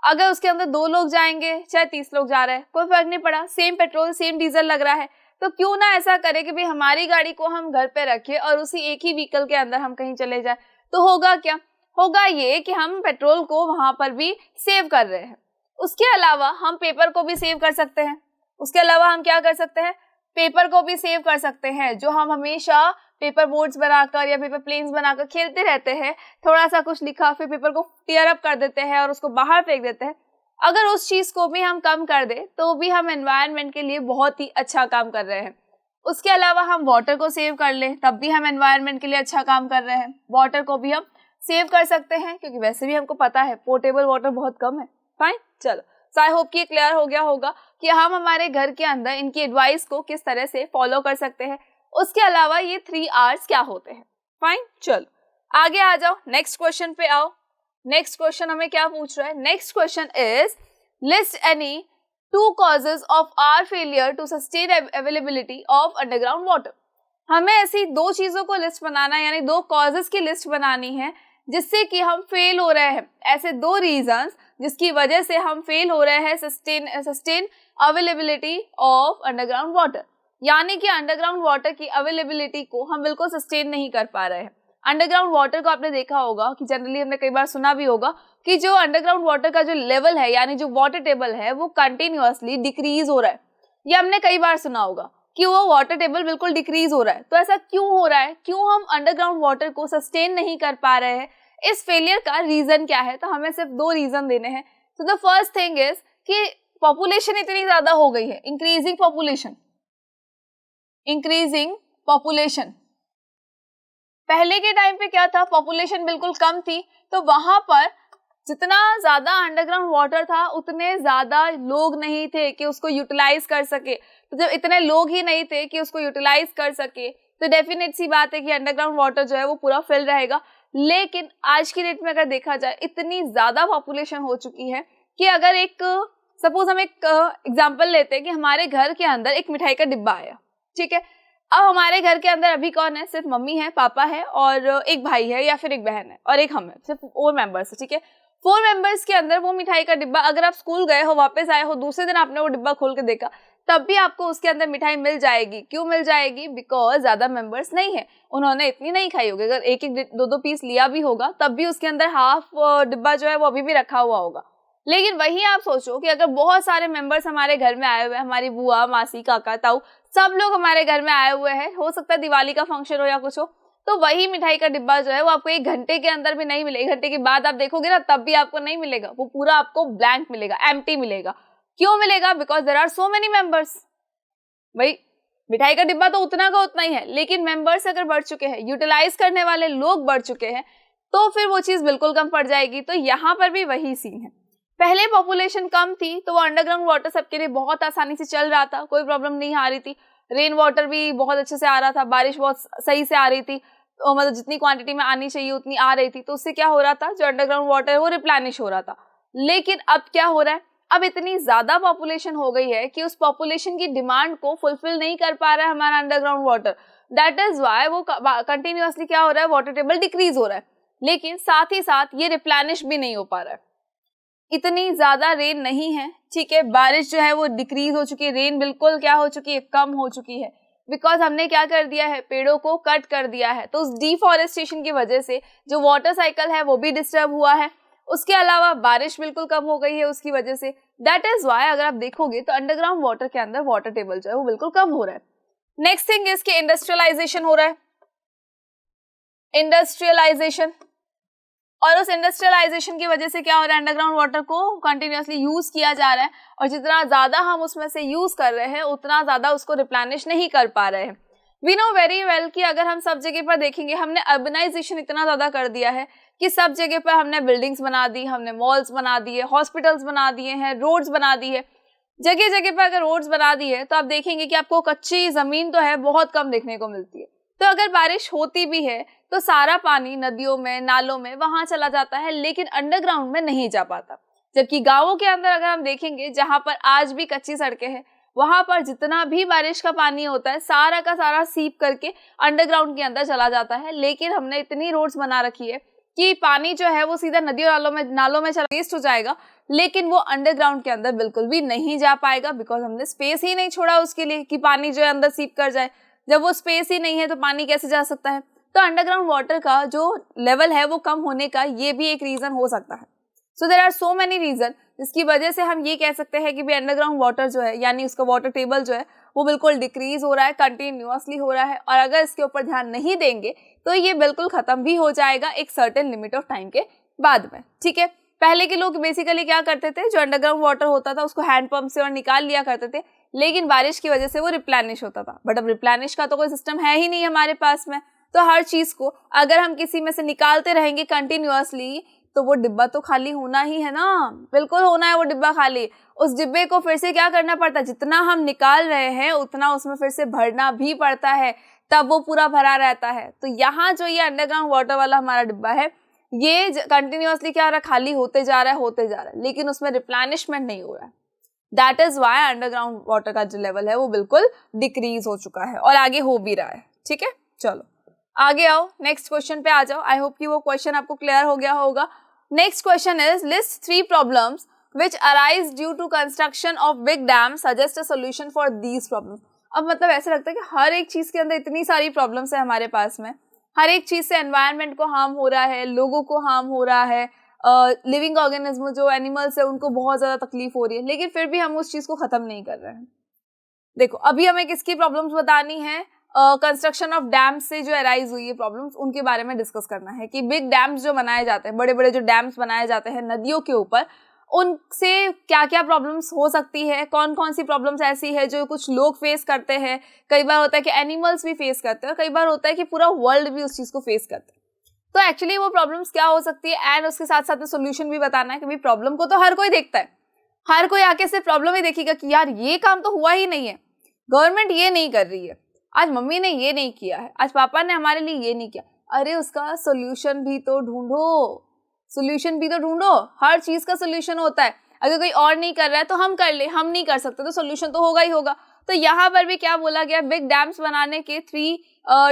S1: अगर उसके अंदर 2 लोग जाएंगे चाहे 30 लोग जा रहे हैं, कोई फर्क नहीं पड़ा, सेम पेट्रोल सेम डीजल लग रहा है। तो क्यों ना ऐसा करें कि भाई हमारी गाड़ी को हम घर पे रखें और उसी एक ही व्हीकल के अंदर हम कहीं चले जाए, तो होगा क्या, होगा ये कि हम पेट्रोल को वहां पर भी सेव कर रहे हैं। उसके अलावा हम पेपर को भी सेव कर सकते हैं। उसके अलावा हम क्या कर सकते हैं, पेपर को भी सेव कर सकते हैं। जो हम हमेशा पेपर बोर्ड्स बनाकर या पेपर प्लेन्स बनाकर खेलते रहते हैं, थोड़ा सा कुछ लिखा फिर पेपर को टीयर अप कर देते हैं और उसको बाहर फेंक देते हैं, अगर उस चीज को भी हम कम कर दें तो भी हम एनवायरनमेंट के लिए बहुत ही अच्छा काम कर रहे हैं। उसके अलावा हम वाटर को सेव कर लें तब भी हम एनवायरनमेंट के लिए अच्छा काम कर रहे हैं। वाटर को भी हम सेव कर सकते हैं क्योंकि वैसे भी हमको पता है पोर्टेबल वाटर बहुत कम है। फाइन, चलो, सो आई होप कि क्लियर हो गया होगा कि हम हमारे घर के अंदर इनकी एडवाइस को किस तरह से फॉलो कर सकते हैं। उसके अलावा ये 3 R's क्या होते हैं। फाइन, चलो आगे आ जाओ, नेक्स्ट क्वेश्चन पे आओ। नेक्स्ट क्वेश्चन हमें क्या पूछ रहा है, next question is list any 2 causes of our failure to sustain availability of underground water। हमें ऐसी 2 चीजों को लिस्ट बनाना है, यानी 2 causes की लिस्ट बनानी है जिससे कि हम फेल हो रहे हैं। ऐसे 2 रीजंस जिसकी वजह से हम फेल हो रहे हैं sustain availability of underground water, यानी कि अंडरग्राउंड वाटर की अवेलेबिलिटी को हम बिल्कुल सस्टेन नहीं कर पा रहे हैं। अंडरग्राउंड वाटर को आपने देखा होगा कि जनरली हमने कई बार सुना भी होगा कि जो अंडरग्राउंड वाटर का जो लेवल है, यानी जो वाटर टेबल है, वो कंटिन्यूअसली डिक्रीज हो रहा है। ये हमने कई बार सुना होगा कि वो वाटर टेबल बिल्कुल डिक्रीज हो रहा है। तो ऐसा क्यों हो रहा है, क्यों हम अंडरग्राउंड वाटर को सस्टेन नहीं कर पा रहे हैं, इस फेलियर का रीजन क्या है, तो हमें सिर्फ 2 रीजन देने हैं। तो द फर्स्ट थिंग इज कि पॉपुलेशन इतनी ज्यादा हो गई है, इंक्रीजिंग पॉपुलेशन। पहले के टाइम पे क्या था, पॉपुलेशन बिल्कुल कम थी, तो वहां पर जितना ज्यादा अंडरग्राउंड वाटर था उतने ज्यादा लोग नहीं थे कि उसको यूटिलाइज कर सके। तो जब इतने लोग ही नहीं थे कि उसको यूटिलाइज कर सके तो डेफिनेट सी बात है कि अंडरग्राउंड वाटर जो है वो पूरा फिल रहेगा। लेकिन आज की डेट में अगर देखा जाए इतनी ज्यादा पॉपुलेशन हो चुकी है कि अगर एक सपोज हम एक एग्जांपल लेते हैं कि हमारे घर के अंदर एक मिठाई का डिब्बा आया, ठीक है। अब हमारे घर के अंदर अभी कौन है, सिर्फ मम्मी है, पापा है और एक भाई है या फिर एक बहन है और एक हम है, सिर्फ 4 मेंबर्स है, ठीक है। 4 मेंबर्स के अंदर वो मिठाई का डिब्बा, अगर आप स्कूल गए हो, वापस आए हो, दूसरे दिन आपने वो डिब्बा खोल के देखा, तब भी आपको उसके अंदर मिठाई मिल जाएगी। क्यों मिल जाएगी? बिकॉज ज्यादा मेंबर्स नहीं है, उन्होंने इतनी नहीं खाई होगी। अगर एक एक 2-2 पीस लिया भी होगा तब भी उसके अंदर हाफ डिब्बा जो है वो अभी भी रखा हुआ होगा। लेकिन वही आप सोचो कि अगर बहुत सारे मेंबर्स हमारे घर में आए हुए हैं, हमारी बुआ, मासी, काका, ताऊ, सब लोग हमारे घर में आए हुए हैं, हो सकता है दिवाली का फंक्शन हो या कुछ हो, तो वही मिठाई का डिब्बा जो है वो आपको 1 घंटे के अंदर भी नहीं मिलेगा। 1 घंटे के बाद आप देखोगे ना तब भी आपको नहीं मिलेगा, वो पूरा आपको ब्लैंक मिलेगा, एम्प्टी मिलेगा। क्यों मिलेगा? Because there are so many members. भाई मिठाई का डिब्बा तो उतना का उतना ही है, लेकिन मेंबर्स अगर बढ़ चुके हैं, यूटिलाइज करने वाले लोग बढ़ चुके हैं, तो फिर वो चीज बिल्कुल कम पड़ जाएगी। तो यहाँ पर भी वही सीन है। पहले पॉपुलेशन कम थी तो वो अंडरग्राउंड वाटर सबके लिए बहुत आसानी से चल रहा था, कोई प्रॉब्लम नहीं आ रही थी। रेन वाटर भी बहुत अच्छे से आ रहा था, बारिश बहुत सही से आ रही थी, तो मतलब जितनी क्वांटिटी में आनी चाहिए उतनी आ रही थी। तो उससे क्या हो रहा था, जो अंडरग्राउंड वाटर है वो रिप्लेनिश हो रहा था। लेकिन अब क्या हो रहा है, अब इतनी ज्यादा पॉपुलेशन हो गई है कि उस पॉपुलेशन की डिमांड को फुलफिल नहीं कर पा रहा है हमारा underground water. That is why वो कंटिन्यूअसली क्या हो रहा है, वाटर टेबल डिक्रीज हो रहा है। लेकिन साथ ही साथ ये रिप्लेनिश भी नहीं हो पा रहा है, इतनी ज्यादा रेन नहीं है, ठीक है। बारिश जो है वो डिक्रीज हो चुकी है, रेन बिल्कुल क्या हो चुकी है, कम हो चुकी है। बिकॉज हमने क्या कर दिया है, पेड़ों को कट कर दिया है। तो उस डिफॉरेस्टेशन की वजह से जो वाटर साइकिल है वो भी डिस्टर्ब हुआ है। उसके अलावा बारिश बिल्कुल कम हो गई है उसकी वजह से। दैट इज वाई अगर आप देखोगे तो अंडरग्राउंड वाटर के अंदर वाटर टेबल जो है वो बिल्कुल कम हो रहा है। नेक्स्ट थिंग इसके इंडस्ट्रियलाइजेशन हो रहा है, इंडस्ट्रियलाइजेशन। और उस इंडस्ट्रियलाइजेशन की वजह से क्या हो रहा है, अंडरग्राउंड वाटर को कंटिन्यूअसली यूज किया जा रहा है और जितना ज्यादा हम उसमें से यूज कर रहे हैं उतना ज्यादा उसको रिप्लेनिश नहीं कर पा रहे हैं। वी नो वेरी वेल कि अगर हम सब जगह पर देखेंगे, हमने अर्बनाइजेशन इतना ज्यादा कर दिया है कि सब जगह पर हमने बिल्डिंग्स बना दी, हमने मॉल्स बना दिए, हॉस्पिटल्स बना दिए हैं, रोड्स बना दी है। जगह जगह पर अगर रोड्स बना दी है तो आप देखेंगे कि आपको कच्ची जमीन तो है बहुत कम देखने को मिलती है। तो अगर बारिश होती भी है तो सारा पानी नदियों में, नालों में वहां चला जाता है, लेकिन अंडरग्राउंड में नहीं जा पाता। जबकि गांवों के अंदर अगर हम देखेंगे, जहां पर आज भी कच्ची सड़कें हैं, वहां पर जितना भी बारिश का पानी होता है सारा का सारा सीप करके अंडरग्राउंड के अंदर चला जाता है। लेकिन हमने इतनी रोड्स बना रखी है कि पानी जो है वो सीधा नदियों नालों में चला वेस्ट हो जाएगा, लेकिन वो अंडरग्राउंड के अंदर बिल्कुल भी नहीं जा पाएगा। बिकॉज हमने स्पेस ही नहीं छोड़ा उसके लिए कि पानी जो है अंदर सीप कर जाए। जब वो स्पेस ही नहीं है तो पानी कैसे जा सकता है? तो अंडरग्राउंड वाटर का जो लेवल है वो कम होने का ये भी एक रीजन हो सकता है। So there are so many reason जिसकी वजह से हम ये कह सकते हैं कि भी अंडरग्राउंड वाटर जो है, यानी उसका वाटर टेबल जो है वो बिल्कुल डिक्रीज हो रहा है, कंटिन्यूअसली हो रहा है। और अगर इसके ऊपर ध्यान नहीं देंगे तो ये बिल्कुल खत्म भी हो जाएगा एक सर्टेन लिमिट ऑफ टाइम के बाद में, ठीक है। पहले के लोग बेसिकली क्या करते थे, जो अंडरग्राउंड वाटर होता था उसको हैंड पंप से और निकाल लिया करते थे, लेकिन बारिश की वजह से वो रिप्लेनिश होता था। बट अब रिप्लेनिश का तो कोई सिस्टम है ही नहीं हमारे पास में। तो हर चीज को अगर हम किसी में से निकालते रहेंगे कंटिन्यूअसली तो वो डिब्बा तो खाली होना ही है ना, बिल्कुल होना है वो डिब्बा खाली। उस डिब्बे को फिर से क्या करना पड़ता है, जितना हम निकाल रहे हैं उतना उसमें फिर से भरना भी पड़ता है, तब वो पूरा भरा रहता है। तो यहाँ जो ये अंडरग्राउंड वाटर वाला हमारा डिब्बा है ये कंटिन्यूअसली क्या हो रहा है, खाली होते जा रहा है, लेकिन उसमें रिप्लेनिशमेंट नहीं हो रहा है। That is why underground water का जो लेवल है वो बिल्कुल डिक्रीज हो चुका है और आगे हो भी रहा है, ठीक है। चलो आगे आओ, नेक्स्ट क्वेश्चन पे आ जाओ। आई होप कि वो क्वेश्चन आपको क्लियर हो गया होगा। Next question is list 3 problems which arise due to construction of big dams, suggest a solution for these problems। अब मतलब ऐसा लगता है कि हर एक चीज के अंदर इतनी सारी प्रॉब्लम्स है हमारे पास में, हर एक चीज से एनवायरनमेंट को हार्म हो रहा है, लोगों को हार्म हो रहा है, लिविंग ऑर्गेनिज्म जो एनिमल्स है उनको बहुत ज्यादा तकलीफ हो रही है, लेकिन फिर भी हम उस चीज को खत्म नहीं कर रहे हैं। देखो अभी हमें किसकी प्रॉब्लम्स बतानी है, कंस्ट्रक्शन ऑफ डैम्स से जो अराइज हुई है प्रॉब्लम्स, उनके बारे में डिस्कस करना है कि बिग डैम्स जो बनाए जाते हैं, बड़े बड़े जो डैम्स बनाए जाते हैं नदियों के ऊपर, उनसे क्या क्या प्रॉब्लम्स हो सकती है, कौन कौन सी प्रॉब्लम्स ऐसी है जो कुछ लोग फेस करते हैं, कई बार होता है कि एनिमल्स भी फेस करते हैं, कई बार होता है कि पूरा वर्ल्ड भी उस चीज़ को फेस करता है। तो एक्चुअली वो प्रॉब्लम्स क्या हो सकती है एंड उसके साथ साथ में सोल्यूशन भी बताना है कि भाई प्रॉब्लम को तो हर कोई देखता है, हर कोई आके सिर्फ प्रॉब्लम ही देखेगा कि यार ये काम तो हुआ ही नहीं है, गवर्नमेंट ये नहीं कर रही है, आज मम्मी ने ये नहीं किया है, आज पापा ने हमारे लिए ये नहीं किया। अरे उसका सोल्यूशन भी तो ढूंढो, सोल्यूशन भी तो ढूंढो। हर चीज का सोल्यूशन होता है, अगर कोई और नहीं कर रहा है तो हम कर ले, हम नहीं कर सकते तो सोल्यूशन तो होगा ही होगा। तो यहाँ पर भी क्या बोला गया, बिग डैम्स बनाने के 3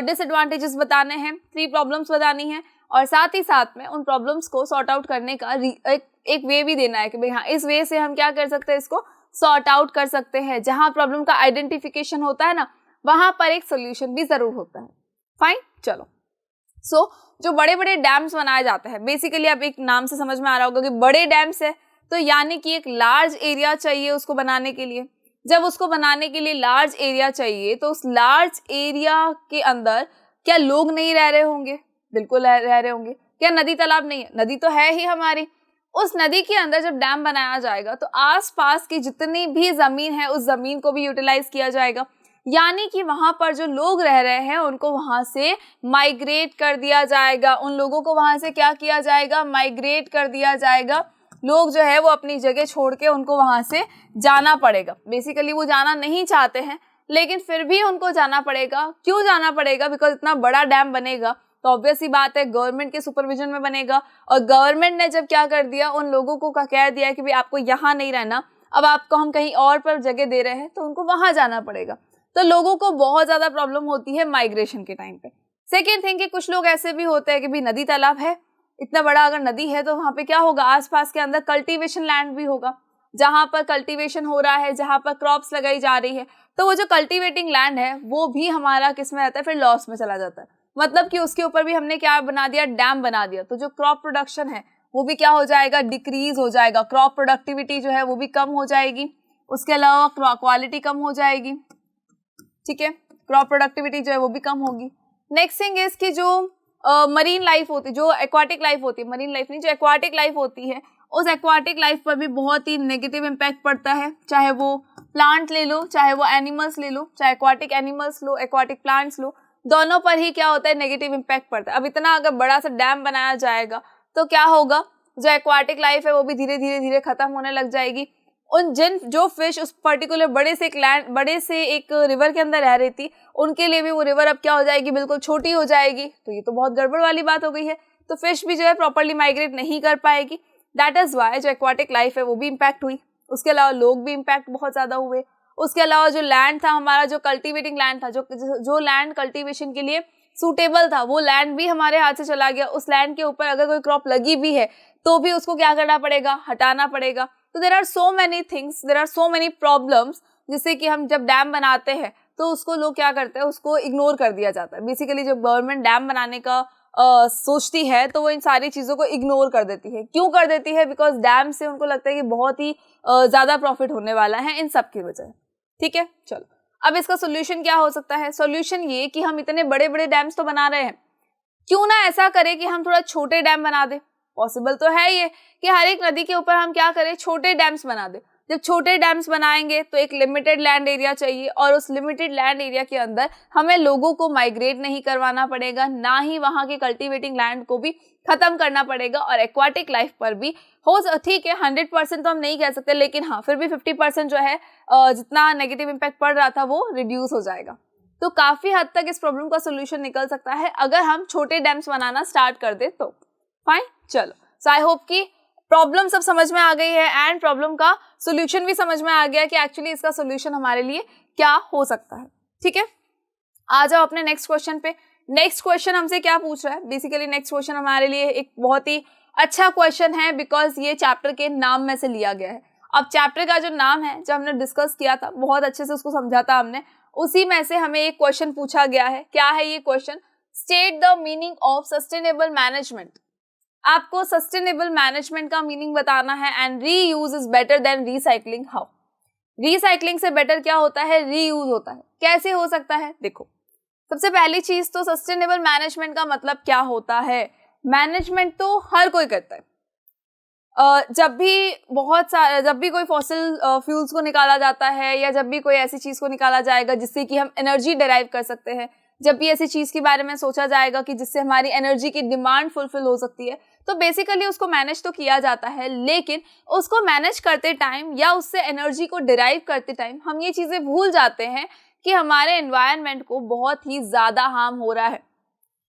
S1: डिसएडवांटेजेस बताने हैं, 3 प्रॉब्लम्स बतानी है और साथ ही साथ में उन प्रॉब्लम्स को सॉर्ट आउट करने का एक वे भी देना है कि भाई हाँ इस वे से हम क्या कर सकते हैं, इसको सॉर्ट आउट कर सकते हैं। जहाँ प्रॉब्लम का आइडेंटिफिकेशन होता है ना, वहां पर एक सोल्यूशन भी जरूर होता है। फाइन, चलो। सो जो बड़े बड़े डैम्स बनाए जाते हैं, बेसिकली अब एक नाम से समझ में आ रहा होगा कि बड़े डैम्स है तो यानी कि एक लार्ज एरिया चाहिए उसको बनाने के लिए। जब उसको बनाने के लिए लार्ज एरिया चाहिए तो उस लार्ज एरिया के अंदर क्या लोग नहीं रह रहे होंगे? बिल्कुल रह रहे होंगे। क्या नदी तालाब नहीं है? नदी तो है ही हमारी। उस नदी के अंदर जब डैम बनाया जाएगा तो आसपास की जितनी भी जमीन है उस जमीन को भी यूटिलाइज किया जाएगा, यानी कि वहां पर जो लोग रह रहे हैं उनको वहां से माइग्रेट कर दिया जाएगा। उन लोगों को वहां से क्या किया जाएगा, माइग्रेट कर दिया जाएगा। लोग जो है वो अपनी जगह छोड़ के उनको वहां से जाना पड़ेगा। बेसिकली वो जाना नहीं चाहते हैं लेकिन फिर भी उनको जाना पड़ेगा। क्यों जाना पड़ेगा? बिकॉज इतना बड़ा डैम बनेगा तो ऑब्वियस ही बात है गवर्नमेंट के सुपरविजन में बनेगा, और गवर्नमेंट ने जब क्या कर दिया, उन लोगों को कह दिया कि भाई आपको यहाँ नहीं रहना, अब आपको हम कहीं और पर जगह दे रहे हैं तो उनको वहां जाना पड़ेगा। तो लोगों को बहुत ज्यादा प्रॉब्लम होती है माइग्रेशन के टाइम पे। सेकेंड थिंग कि कुछ लोग ऐसे भी होते हैं कि भाई नदी तालाब है, इतना बड़ा अगर नदी है तो वहां पे क्या होगा, आसपास के अंदर कल्टीवेशन लैंड भी होगा, जहां पर कल्टीवेशन हो रहा है, जहां पर क्रॉप्स लगाई जा रही है, तो वो जो कल्टीवेटिंग लैंड है वो भी हमारा किस में रहता है, फिर लॉस में चला जाता है। मतलब कि उसके ऊपर भी हमने क्या बना दिया, डैम बना दिया, तो जो क्रॉप प्रोडक्शन है वो भी क्या हो जाएगा, डिक्रीज हो जाएगा। क्रॉप प्रोडक्टिविटी जो है वो भी कम हो जाएगी, उसके अलावा क्वालिटी कम हो जाएगी। ठीक है, क्रॉप प्रोडक्टिविटी जो है वो भी कम होगी। नेक्स्ट थिंग इज कि जो मरीन लाइफ होती है, जो एक्वाटिक लाइफ होती है, मरीन लाइफ नहीं, जो एक्वाटिक लाइफ होती है, उस एक्वाटिक लाइफ पर भी बहुत ही नेगेटिव इम्पैक्ट पड़ता है। चाहे वो प्लांट ले लो, चाहे वो एनिमल्स ले लो, चाहे एक्वाटिक एनिमल्स लो, एक्वाटिक प्लांट्स लो, दोनों पर ही क्या होता है, नेगेटिव इम्पैक्ट पड़ता है। अब इतना अगर बड़ा सा डैम बनाया जाएगा तो क्या होगा, जो एक्वाटिक लाइफ है वो भी धीरे धीरे खत्म होने लग जाएगी। उन जो फिश उस पर्टिकुलर बड़े से एक रिवर के अंदर रह रही थी, उनके लिए भी वो रिवर अब क्या हो जाएगी, बिल्कुल छोटी हो जाएगी। तो ये तो बहुत गड़बड़ वाली बात हो गई है। तो फिश भी जो है प्रॉपर्ली माइग्रेट नहीं कर पाएगी। दैट इज वाई जो एक्वाटिक लाइफ है वो भी इम्पैक्ट हुई। उसके अलावा लोग भी इम्पैक्ट बहुत ज्यादा हुए। उसके अलावा जो लैंड था हमारा, जो कल्टीवेटिंग लैंड था, जो लैंड कल्टीवेशन के लिए सूटेबल था, वो लैंड भी हमारे हाथ से चला गया। उस लैंड के ऊपर अगर कोई क्रॉप लगी भी है तो भी उसको क्या करना पड़ेगा, हटाना पड़ेगा। तो there are so many things, there are so many problems, जिससे कि हम जब डैम बनाते हैं तो उसको लोग क्या करते हैं, उसको इग्नोर कर दिया जाता है। बेसिकली जब गवर्नमेंट डैम बनाने का सोचती है तो वो इन सारी चीज़ों को इग्नोर कर देती है। क्यों कर देती है? बिकॉज डैम से उनको लगता है कि बहुत ही ज़्यादा प्रॉफिट होने वाला है इन सब की वजह। ठीक है, चलो अब इसका सोल्यूशन क्या हो सकता है? सोल्यूशन ये कि हम इतने बड़े बड़े डैम्स तो बना रहे हैं, क्यों ना ऐसा करें कि हम थोड़ा छोटे डैम बना दें। पॉसिबल तो है ये कि हर एक नदी के ऊपर हम क्या करें, छोटे डैम्स बना दें। जब छोटे डैम्स बनाएंगे तो एक लिमिटेड लैंड एरिया चाहिए, और उस लिमिटेड लैंड एरिया के अंदर हमें लोगों को माइग्रेट नहीं करवाना पड़ेगा, ना ही वहाँ के कल्टीवेटिंग लैंड को भी खत्म करना पड़ेगा। और एक्वाटिक लाइफ पर भी हो, ठीक है 100% तो हम नहीं कह सकते, लेकिन हाँ फिर भी 50% जो है जितना नेगेटिव इम्पैक्ट पड़ रहा था वो रिड्यूस हो जाएगा। तो काफी हद तक इस प्रॉब्लम का सोल्यूशन निकल सकता है अगर हम छोटे डैम्स बनाना स्टार्ट कर दे तो। फाइन, चलो। सो आई होप कि प्रॉब्लम सब समझ में आ गई है एंड प्रॉब्लम का सोल्यूशन भी समझ में आ गया कि एक्चुअली इसका सोल्यूशन हमारे लिए क्या हो सकता है। ठीक है, आ जाओ अपने नेक्स्ट क्वेश्चन पे। नेक्स्ट क्वेश्चन हमसे क्या पूछ रहा है? बेसिकली नेक्स्ट क्वेश्चन हमारे लिए एक बहुत ही अच्छा क्वेश्चन है, बिकॉज ये चैप्टर के नाम में से लिया गया है। अब चैप्टर का जो नाम है, जब हमने डिस्कस किया था, बहुत अच्छे से उसको समझा था हमने, उसी में से हमें एक क्वेश्चन पूछा गया है। क्या है ये question? State the meaning of sustainable management. आपको सस्टेनेबल मैनेजमेंट का मीनिंग बताना है। And reuse is better than recycling. How? Recycling से बेटर क्या होता है? रीयूज होता है। कैसे हो सकता है? देखो, सबसे पहली चीज तो सस्टेनेबल मैनेजमेंट का मतलब क्या होता है? मैनेजमेंट तो हर कोई करता है, जब भी कोई फॉसिल फ्यूल्स को निकाला जाता है या जब भी कोई ऐसी चीज को निकाला जाएगा जिससे कि हम एनर्जी डिराइव कर सकते हैं, जब भी ऐसी चीज के बारे में सोचा जाएगा कि जिससे हमारी एनर्जी की डिमांड फुलफिल हो सकती है, तो बेसिकली उसको मैनेज तो किया जाता है, लेकिन उसको मैनेज करते टाइम या उससे एनर्जी को डिराइव करते टाइम हम ये चीजें भूल जाते हैं कि हमारे एनवायरनमेंट को बहुत ही ज्यादा हार्म हो रहा है।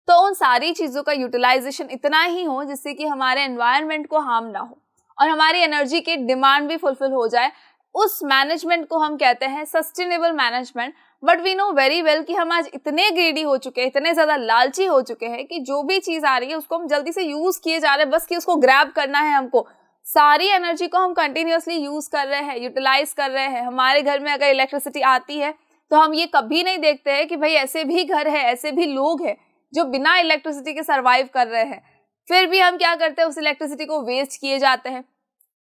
S1: तो उन सारी चीजों का यूटिलाइजेशन इतना ही हो जिससे कि हमारे एनवायरनमेंट को हार्म ना हो और हमारी एनर्जी की डिमांड भी फुलफिल हो जाए, उस मैनेजमेंट को हम कहते हैं sustainable management. But we know very well कि हम आज इतने ग्रीडी हो चुके हैं, इतने ज्यादा लालची हो चुके हैं कि जो भी चीज आ रही है उसको हम जल्दी से यूज किए जा रहे हैं, बस कि उसको ग्रैब करना है हमको। सारी एनर्जी को हम कंटिन्यूअसली यूज कर रहे हैं, यूटिलाइज कर रहे हैं। हमारे घर में अगर इलेक्ट्रिसिटी आती है तो हम ये कभी नहीं देखते हैं कि भाई ऐसे भी घर है, ऐसे भी लोग हैं जो बिना इलेक्ट्रिसिटी के सर्वाइव कर रहे हैं, फिर भी हम क्या करते हैं, उस इलेक्ट्रिसिटी को वेस्ट किए जाते हैं।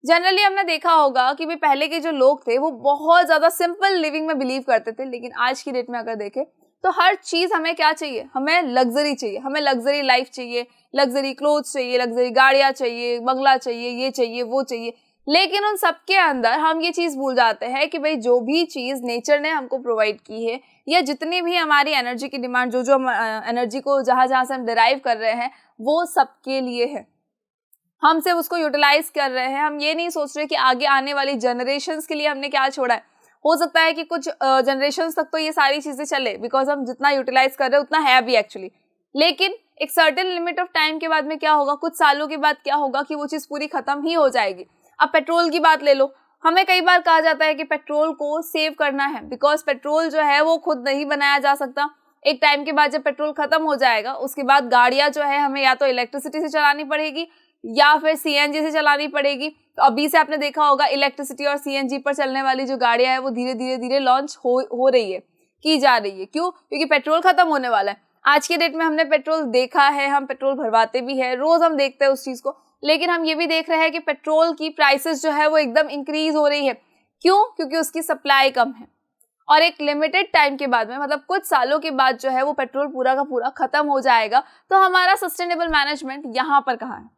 S1: जनरली हमने देखा होगा कि भाई पहले के जो लोग थे वो बहुत ज्यादा सिंपल लिविंग में बिलीव करते थे, लेकिन आज की डेट में अगर देखें तो हर चीज हमें क्या चाहिए, हमें लग्जरी चाहिए, हमें लग्जरी लाइफ चाहिए, लग्जरी क्लोथ्स चाहिए, लग्जरी गाड़ियां चाहिए, बंगला चाहिए, ये चाहिए, वो चाहिए। लेकिन उन सबके अंदर हम ये चीज भूल जाते हैं कि भाई जो भी चीज नेचर ने हमको प्रोवाइड की है या जितनी भी हमारी एनर्जी की डिमांड, जो हम एनर्जी को जहां से हम डिराइव कर रहे हैं, वो सबके लिए है। हम सिर्फ उसको यूटिलाइज कर रहे हैं, हम ये नहीं सोच रहे कि आगे आने वाली जनरेशन्स के लिए हमने क्या छोड़ा है। हो सकता है कि कुछ जनरेशन्स तक तो ये सारी चीजें चले, बिकॉज हम जितना यूटिलाइज कर रहे हैं उतना है भी एक्चुअली, लेकिन एक सर्टेन लिमिट ऑफ टाइम के बाद में क्या होगा, कुछ सालों के बाद क्या होगा कि वो चीज पूरी खत्म ही हो जाएगी। अब पेट्रोल की बात ले लो, हमें कई बार कहा जाता है कि पेट्रोल को सेव करना है, बिकॉज पेट्रोल जो है वो खुद नहीं बनाया जा सकता। एक टाइम के बाद जब पेट्रोल खत्म हो जाएगा उसके बाद गाड़ियां जो है हमें या तो इलेक्ट्रिसिटी से चलानी पड़ेगी या फिर सीएनजी से चलानी पड़ेगी। तो अभी से आपने देखा होगा इलेक्ट्रिसिटी और सीएनजी पर चलने वाली जो गाड़ियां हैं वो धीरे धीरे लॉन्च हो रही है, की जा रही है। क्यों? क्योंकि पेट्रोल खत्म होने वाला है। आज के डेट में हमने पेट्रोल देखा है, हम पेट्रोल भरवाते भी है, रोज हम देखते हैं उस चीज को, लेकिन हम ये भी देख रहे हैं कि पेट्रोल की प्राइसेस जो है वो एकदम इंक्रीज हो रही है। क्यों? क्योंकि उसकी सप्लाई कम है और एक लिमिटेड टाइम के बाद में, मतलब कुछ सालों के बाद जो है वो पेट्रोल पूरा का पूरा खत्म हो जाएगा। तो हमारा सस्टेनेबल मैनेजमेंट यहाँ पर कहाँ है?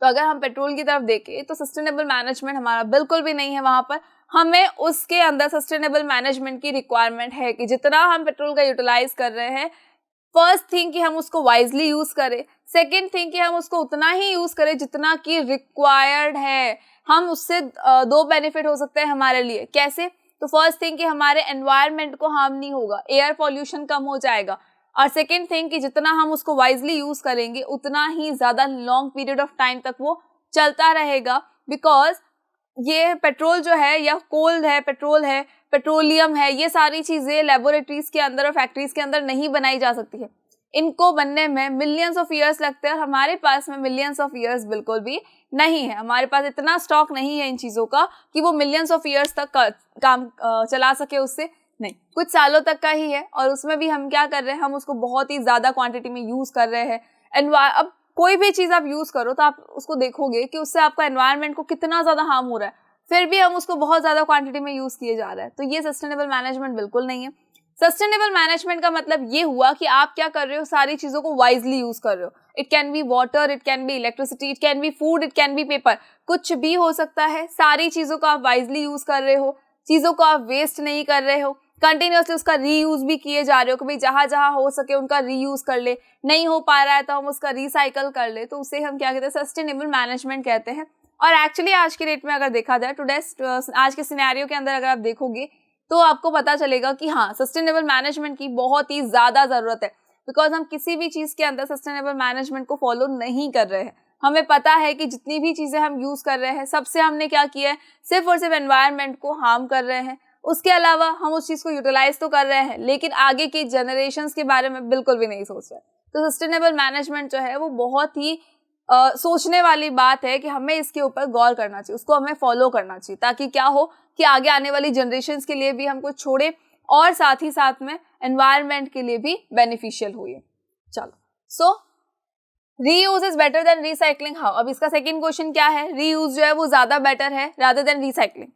S1: तो अगर हम पेट्रोल की तरफ देखें तो सस्टेनेबल मैनेजमेंट हमारा बिल्कुल भी नहीं है वहां पर। हमें उसके अंदर सस्टेनेबल मैनेजमेंट की रिक्वायरमेंट है कि जितना हम पेट्रोल का यूटिलाइज कर रहे हैं, फर्स्ट थिंग कि हम उसको वाइजली यूज करें, सेकेंड थिंग कि हम उसको उतना ही यूज करें जितना कि रिक्वायर्ड है। हम उससे दो बेनिफिट हो सकते हैं हमारे लिए। कैसे? तो फर्स्ट थिंग कि हमारे एनवायरनमेंट को हार्म नहीं होगा, एयर पॉल्यूशन कम हो जाएगा, और सेकेंड थिंग कि जितना हम उसको वाइजली यूज करेंगे उतना ही ज्यादा लॉन्ग पीरियड ऑफ टाइम तक वो चलता रहेगा। बिकॉज ये पेट्रोल जो है या कोल है, पेट्रोल है, पेट्रोलियम है, ये सारी चीजें लेबोरेटरीज के अंदर और फैक्ट्रीज के अंदर नहीं बनाई जा सकती है। इनको बनने में मिलियंस ऑफ ईयर्स लगते हैं और हमारे पास में मिलियंस ऑफ ईयर्स बिल्कुल भी नहीं है। हमारे पास इतना स्टॉक नहीं है इन चीजों का कि वो मिलियंस ऑफ ईयर्स तक काम चला सके, उससे नहीं, कुछ सालों तक का ही है। और उसमें भी हम क्या कर रहे हैं, हम उसको बहुत ही ज्यादा क्वांटिटी में यूज कर रहे हैं। अब कोई भी चीज आप यूज करो तो आप उसको देखोगे कि उससे आपका एनवायरनमेंट को कितना ज्यादा हार्म हो रहा है, फिर भी हम उसको बहुत ज्यादा क्वांटिटी में यूज किए जा रहे हैं। तो ये सस्टेनेबल मैनेजमेंट बिल्कुल नहीं है। सस्टेनेबल मैनेजमेंट का मतलब ये हुआ कि आप क्या कर रहे हो, सारी चीजों को वाइजली यूज कर रहे हो। It can be water, it can be electricity, it can be food, it can be paper, कुछ भी हो सकता है। सारी चीजों को आप वाइजली यूज कर रहे हो, चीजों को आप वेस्ट नहीं कर रहे हो, कंटिन्यूअसली उसका रीयूज भी किए जा रहे हो कि भाई जहां जहां हो सके उनका रीयूज कर ले, नहीं हो पा रहा है तो हम उसका रिसाइकल कर ले। तो उसे हम क्या कहते हैं, सस्टेनेबल मैनेजमेंट कहते हैं। और एक्चुअली आज के डेट में अगर देखा जाए, आज के सिनेरियो के अंदर अगर आप देखोगे तो आपको पता चलेगा कि हाँ, सस्टेनेबल मैनेजमेंट की बहुत ही ज्यादा जरूरत है। बिकॉज हम किसी भी चीज के अंदर सस्टेनेबल मैनेजमेंट को फॉलो नहीं कर रहे हैं। हमें पता है कि जितनी भी चीजें हम यूज कर रहे हैं सबसे हमने क्या किया है, सिर्फ और सिर्फ एनवायरनमेंट को हार्म कर रहे हैं। उसके अलावा हम उस चीज को यूटिलाइज तो कर रहे हैं लेकिन आगे की जनरेशन्स के बारे में बिल्कुल भी नहीं सोच रहे। तो सस्टेनेबल मैनेजमेंट जो है वो बहुत ही सोचने वाली बात है कि हमें इसके ऊपर गौर करना चाहिए, उसको हमें फॉलो करना चाहिए, ताकि क्या हो कि आगे आने वाली जनरेशन्स के लिए भी हम कुछ छोड़े और साथ ही साथ में एनवायरनमेंट के लिए भी बेनिफिशियल हुई। चलो, so reuse is better than recycling how. अब इसका सेकंड क्वेश्चन क्या है, रीयूज जो है वो ज्यादा बेटर है rather than recycling.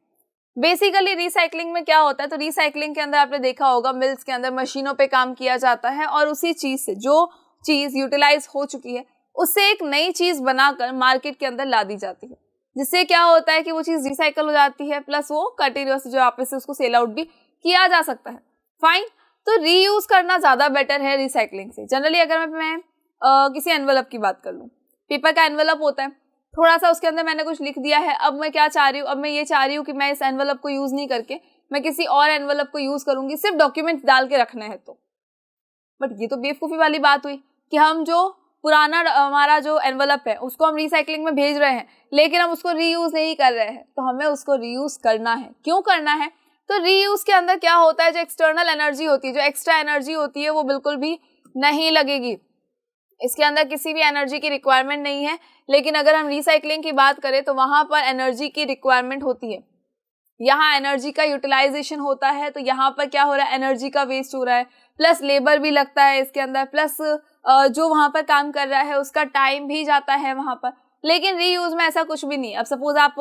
S1: Basically recycling में क्या होता है, तो रिसाइकलिंग के अंदर आपने देखा होगा मिल्स के अंदर मशीनों पे काम किया जाता है और उसी चीज से जो चीज यूटिलाइज हो चुकी है उससे एक नई चीज बनाकर मार्केट के अंदर ला दी जाती है, जिससे क्या होता है कि वो चीज रिसाइकल हो जाती है, प्लस वो कंटिन्यूअस जो वापस से उसको सेल आउट भी किया जा सकता है। फाइन, तो रीयूज करना ज्यादा बेटर है रिसाइकलिंग से। जनरली अगर मैं किसी एनवेलप की बात कर लूँ, पेपर का एनवेलप होता है, थोड़ा सा उसके अंदर मैंने कुछ लिख दिया है, अब मैं क्या चाह रही हूँ, अब मैं ये चाह रही हूँ कि मैं इस एनवेलप को यूज नहीं करके मैं किसी और एनवेलप को यूज करूंगी, सिर्फ डॉक्यूमेंट डाल के रखना है तो। बट ये तो बेवकूफी वाली बात हुई कि हम जो पुराना हमारा जो एनवेलप है उसको हम रिसाइकलिंग में भेज रहे हैं, लेकिन हम उसको रीयूज नहीं कर रहे हैं। तो हमें उसको रीयूज करना है। क्यों करना है? तो रीयूज के अंदर क्या होता है, जो एक्सटर्नल एनर्जी होती है, जो एक्स्ट्रा एनर्जी होती है, वो बिल्कुल भी नहीं लगेगी। इसके अंदर किसी भी एनर्जी की रिक्वायरमेंट नहीं है। लेकिन अगर हम रिसाइकलिंग की बात करें तो वहां पर एनर्जी की रिक्वायरमेंट होती है। यहाँ एनर्जी का यूटिलाइजेशन होता है, तो यहाँ पर क्या हो रहा है, एनर्जी का वेस्ट हो रहा है, प्लस लेबर भी लगता है इसके अंदर, प्लस जो वहाँ पर काम कर रहा है उसका टाइम भी जाता है वहाँ पर। लेकिन रीयूज में ऐसा कुछ भी नहीं। अब सपोज आप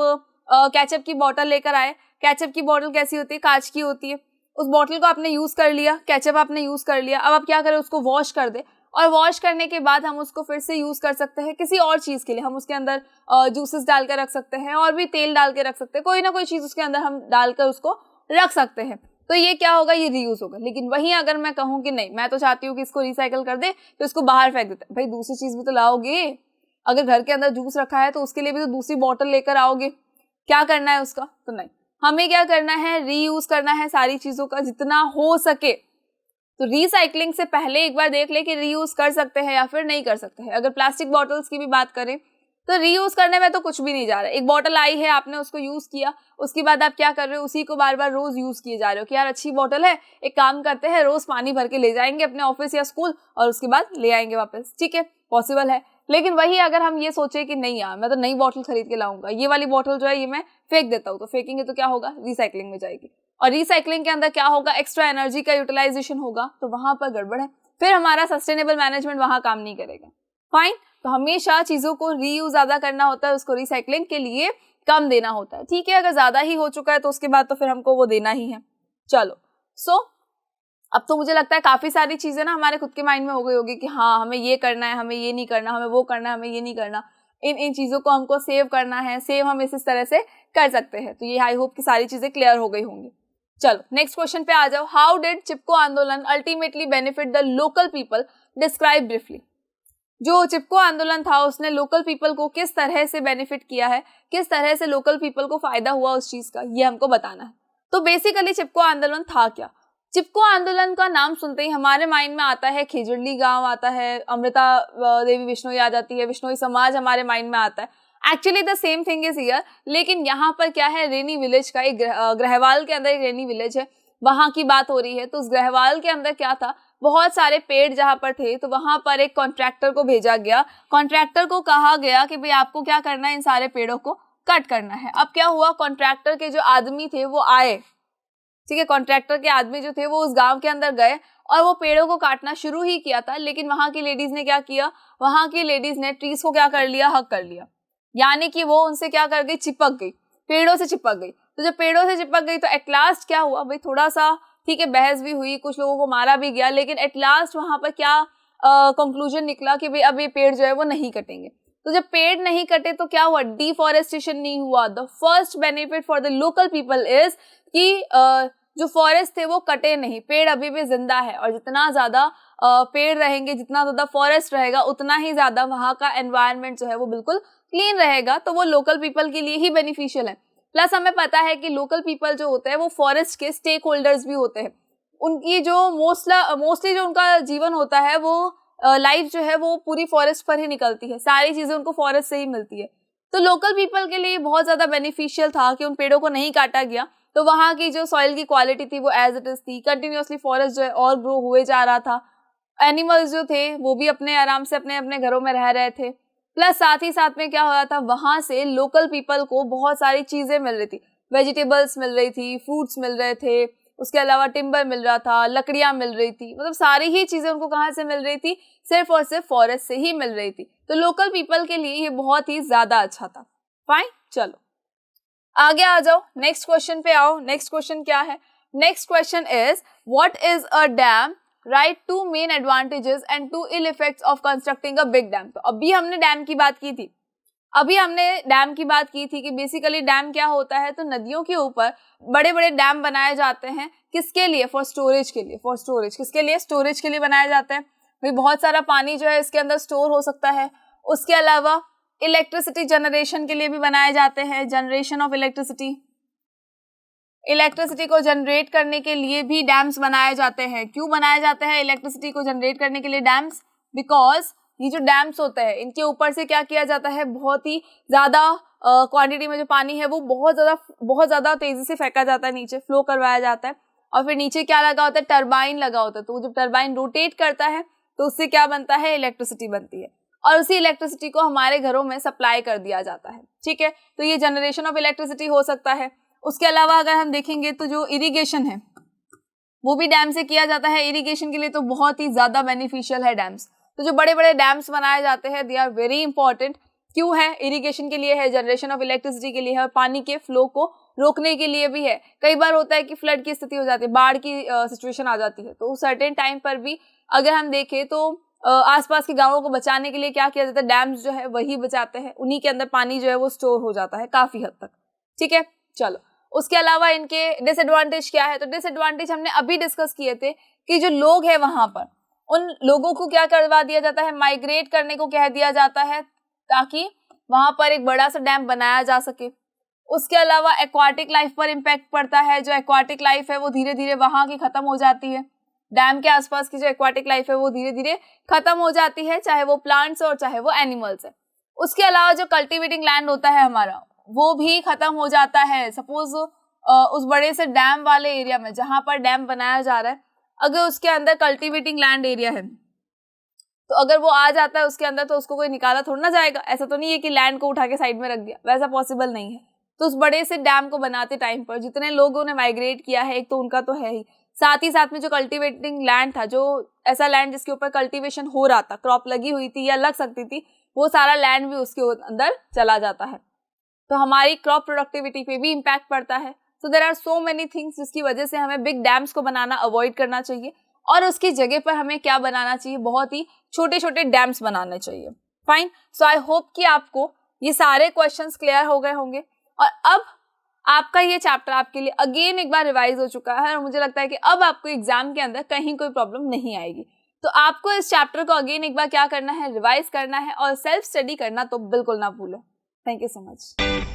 S1: केचप की बोतल लेकर आए, केचप की बोतल कैसी होती है, कांच की होती है। उस बोतल को आपने यूज कर लिया, केचप आपने यूज कर लिया, अब आप क्या करें, उसको वॉश कर दे, और वॉश करने के बाद हम उसको फिर से यूज कर सकते हैं किसी और चीज के लिए। हम उसके अंदर जूसेस डाल के रख सकते हैं, और भी तेल डाल के रख सकते हैं, कोई ना कोई चीज उसके अंदर हम डालकर उसको रख सकते हैं। तो ये क्या होगा, ये रीयूज होगा। लेकिन वहीं अगर मैं कहूँ कि नहीं, मैं तो चाहती हूँ कि इसको रिसाइकल कर दे, तो इसको बाहर फेंक देते हैं, भाई दूसरी चीज भी तो लाओगे। अगर घर के अंदर जूस रखा है तो उसके लिए भी तो दूसरी बॉटल लेकर आओगे, क्या करना है उसका? तो नहीं, हमें क्या करना है, रीयूज करना है सारी चीजों का जितना हो सके। तो रिसाइकलिंग से पहले एक बार देख ले कि रीयूज कर सकते हैं या फिर नहीं कर सकते हैं। अगर प्लास्टिक बॉटल्स की भी बात करें तो रीयूज करने में तो कुछ भी नहीं जा रहा है। एक बॉटल आई है, आपने उसको यूज किया, उसके बाद आप क्या कर रहे हो, उसी को बार बार रोज यूज किए जा रहे हो कि यार अच्छी बॉटल है, एक काम करते हैं, रोज पानी भर के ले जाएंगे अपने ऑफिस या स्कूल और उसके बाद ले आएंगे वापस। ठीक है, पॉसिबल है। लेकिन वही अगर हम ये सोचे कि नहीं यार, मैं तो नई बॉटल खरीद के लाऊंगा, ये वाली बॉटल जो है ये मैं फेंक देता हूँ, तो फेंकेंगे तो क्या होगा, रिसाइकलिंग में जाएगी। और रिसाइकलिंग के अंदर क्या होगा, एक्स्ट्रा एनर्जी का यूटिलाइजेशन होगा, तो वहां पर गड़बड़ है, फिर हमारा सस्टेनेबल मैनेजमेंट वहां काम नहीं करेगा। फाइन, तो हमेशा चीजों को रीयूज ज्यादा करना होता है, उसको रिसाइकलिंग के लिए कम देना होता है। ठीक है, अगर ज्यादा ही हो चुका है तो उसके बाद तो फिर हमको वो देना ही है। चलो, सो अब तो मुझे लगता है काफी सारी चीजें ना हमारे खुद के माइंड में हो गई होगी कि हाँ हमें ये करना है, हमें ये नहीं करना, हमें वो करना है, हमें ये नहीं करना, इन चीजों को हमको सेव करना है, सेव हम इस तरह से कर सकते हैं। तो ये आई होप कि सारी चीजें क्लियर हो गई होंगी। चलो नेक्स्ट क्वेश्चन पे आ जाओ। हाउ डिड चिपको आंदोलन ultimately benefit the local people, describe briefly. जो चिपको आंदोलन था उसने लोकल पीपल को किस तरह से बेनिफिट किया है, किस तरह से लोकल पीपल को फायदा हुआ उस चीज का, ये हमको बताना है। तो बेसिकली चिपको आंदोलन था क्या? चिपको आंदोलन का नाम सुनते ही हमारे माइंड में आता है खिजड़ली गांव आता है, अमृता देवी बिश्नोई आ जाती है, बिश्नोई समाज हमारे माइंड में आता है। Actually the same thing is here, लेकिन यहाँ पर क्या है, रेनी विलेज का एक ग्रहवाल के अंदर एक रेनी विलेज है, वहां की बात हो रही है। तो उस ग्रहवाल के अंदर क्या था, बहुत सारे पेड़ जहां पर थे, तो वहां पर एक कॉन्ट्रैक्टर को भेजा गया। कॉन्ट्रैक्टर को कहा गया कि भाई आपको क्या करना है, इन सारे पेड़ों को कट करना है। अब क्या हुआ, कॉन्ट्रैक्टर के जो आदमी थे वो आए, ठीक है, कॉन्ट्रैक्टर के आदमी जो थे वो उस गांव के अंदर गए और वो पेड़ों को काटना शुरू ही किया था। लेकिन वहां की लेडीज ने क्या किया, वहां की लेडीज ने ट्रीज को क्या कर लिया, हक कर लिया, यानी कि वो उनसे क्या कर गई, चिपक गई, पेड़ों से चिपक गई। तो जब पेड़ों से चिपक गई तो एट लास्ट क्या हुआ, भाई थोड़ा सा ठीक है बहस भी हुई, कुछ लोगों को मारा भी गया, लेकिन एट लास्ट वहां पर क्या कंक्लूजन निकला कि भाई अब ये पेड़ जो है वो नहीं कटेंगे। तो जब पेड़ नहीं कटे तो क्या हुआ, डिफॉरेस्टेशन नहीं हुआ। The first benefit for the local people is कि जो फॉरेस्ट थे वो कटे नहीं, पेड़ अभी भी जिंदा है। और जितना ज्यादा पेड़ रहेंगे, जितना ज्यादा फॉरेस्ट रहेगा, उतना ही ज्यादा वहां का एनवायरनमेंट जो है वो बिल्कुल क्लीन रहेगा। तो वो लोकल पीपल के लिए ही बेनिफिशियल है। प्लस हमें पता है कि लोकल पीपल जो होते हैं वो फॉरेस्ट के स्टेक होल्डर्स भी होते हैं। उनकी जो मोस्टली जो उनका जीवन होता है वो लाइफ जो है वो पूरी फॉरेस्ट पर ही निकलती है, सारी चीजें उनको फॉरेस्ट से ही मिलती है। तो लोकल पीपल के लिए बहुत ज्यादा बेनिफिशियल था कि उन पेड़ों को नहीं काटा गया। तो वहां की जो सॉइल की क्वालिटी थी वो एज इट इज थी, कंटिन्यूअसली फॉरेस्ट जो है और ग्रो हुए जा रहा था। एनिमल्स जो थे वो भी अपने आराम से अपने अपने घरों में रह रहे थे। प्लस साथ ही साथ में क्या हो रहा था, वहां से लोकल पीपल को बहुत सारी चीजें मिल रही थी, वेजिटेबल्स मिल रही थी, फ्रूट्स मिल रहे थे, उसके अलावा टिम्बर मिल रहा था, लकड़ियां मिल रही थी, मतलब सारी ही चीजें उनको कहाँ से मिल रही थी, सिर्फ और सिर्फ फॉरेस्ट से ही मिल रही थी। तो लोकल पीपल के लिए ये बहुत ही ज्यादा अच्छा था। फाइन, चलो आगे आ जाओ, नेक्स्ट क्वेश्चन पे आओ। नेक्स्ट क्वेश्चन क्या है, next question is what is a dam right 2 main advantages and 2 ill effects of constructing a big dam. तो अभी हमने डैम की बात की थी कि बेसिकली डैम क्या होता है, तो नदियों के ऊपर बड़े बड़े डैम बनाए जाते हैं। किसके लिए? फॉर स्टोरेज के लिए। फॉर स्टोरेज किसके लिए? स्टोरेज के लिए बनाए जाते हैं। भाई बहुत सारा पानी जो है इसके अंदर स्टोर हो सकता है। उसके अलावा इलेक्ट्रिसिटी जनरेशन के लिए भी बनाए जाते हैं, जनरेशन ऑफ इलेक्ट्रिसिटी को जनरेट करने के लिए भी डैम्स बनाए जाते हैं। क्यों बनाए जाते हैं इलेक्ट्रिसिटी को जनरेट करने के लिए डैम्स? बिकॉज ये जो डैम्स होते हैं इनके ऊपर से क्या किया जाता है, बहुत ही ज्यादा क्वांटिटी में जो पानी है वो बहुत ज्यादा तेजी से फेंका जाता है, नीचे फ्लो करवाया जाता है। और फिर नीचे क्या लगा होता है? टरबाइन लगा होता है। तो जब टरबाइन रोटेट करता है तो उससे क्या बनता है? इलेक्ट्रिसिटी बनती है, और उसी इलेक्ट्रिसिटी को हमारे घरों में सप्लाई कर दिया जाता है। ठीक है, तो ये जनरेशन ऑफ इलेक्ट्रिसिटी हो सकता है। उसके अलावा अगर हम देखेंगे तो जो इरिगेशन है वो भी डैम से किया जाता है। इरिगेशन के लिए तो बहुत ही ज्यादा बेनिफिशियल है डैम्स। तो जो बड़े बड़े डैम्स बनाए जाते हैं दे आर वेरी इंपॉर्टेंट। क्यों है? इरिगेशन के लिए है, जनरेशन ऑफ इलेक्ट्रिसिटी के लिए है, और पानी के फ्लो को रोकने के लिए भी है। कई बार होता है कि फ्लड की स्थिति हो जाती है, बाढ़ की सिचुएशन आ जाती है, तो सर्टेन टाइम पर भी अगर हम देखें तो आसपास के गांवों को बचाने के लिए क्या किया जाता है? डैम्स जो है वही बचाते हैं, उन्हीं के अंदर पानी जो है वो स्टोर हो जाता है काफी हद तक। ठीक है, चलो उसके अलावा इनके डिसएडवांटेज क्या है? तो डिसएडवांटेज हमने अभी डिस्कस किए थे कि जो लोग हैं वहां पर, उन लोगों को क्या करवा दिया जाता है? माइग्रेट करने को कह दिया जाता है, ताकि वहां पर एक बड़ा सा डैम बनाया जा सके। उसके अलावा एक्वाटिक लाइफ पर इम्पैक्ट पड़ता है। जो एक्वाटिक लाइफ है वो धीरे धीरे वहां की खत्म हो जाती है। डैम के आसपास की जो एक्वाटिक लाइफ है वो धीरे धीरे खत्म हो जाती है, चाहे वो प्लांट्स और चाहे वो एनिमल्स है। उसके अलावा जो कल्टीवेटिंग लैंड होता है हमारा वो भी खत्म हो जाता है। सपोज उस बड़े से डैम वाले एरिया में जहां पर डैम बनाया जा रहा है, अगर उसके अंदर कल्टीवेटिंग लैंड एरिया है तो अगर वो आ जाता है उसके अंदर तो उसको कोई निकाला थोड़ा ना जाएगा। ऐसा तो नहीं है कि लैंड को उठा के साइड में रख दिया, वैसा पॉसिबल नहीं है। तो उस बड़े से डैम को बनाते टाइम पर जितने लोगों ने माइग्रेट किया है, एक तो उनका तो है ही, साथ ही साथ में जो कल्टीवेटिंग लैंड था, जो ऐसा लैंड जिसके ऊपर कल्टीवेशन हो रहा था, क्रॉप लगी हुई थी या लग सकती थी, वो सारा लैंड भी उसके अंदर चला जाता है। तो हमारी क्रॉप प्रोडक्टिविटी पे भी इम्पैक्ट पड़ता है। So there are so many things जिसकी वजह से हमें बिग डैम्स को बनाना अवॉइड करना चाहिए, और उसकी जगह पर हमें क्या बनाना चाहिए? बहुत ही छोटे छोटे डैम्स बनाने चाहिए। फाइन, सो आई होप कि आपको ये सारे क्वेश्चंस क्लियर हो गए होंगे, और अब आपका ये चैप्टर आपके लिए अगेन एक बार रिवाइज हो चुका है, और मुझे लगता है कि अब आपको एग्जाम के अंदर कहीं कोई प्रॉब्लम नहीं आएगी। तो आपको इस चैप्टर को अगेन एक बार क्या करना है? रिवाइज करना है, और सेल्फ स्टडी करना तो बिल्कुल ना भूलें। Thank you so much.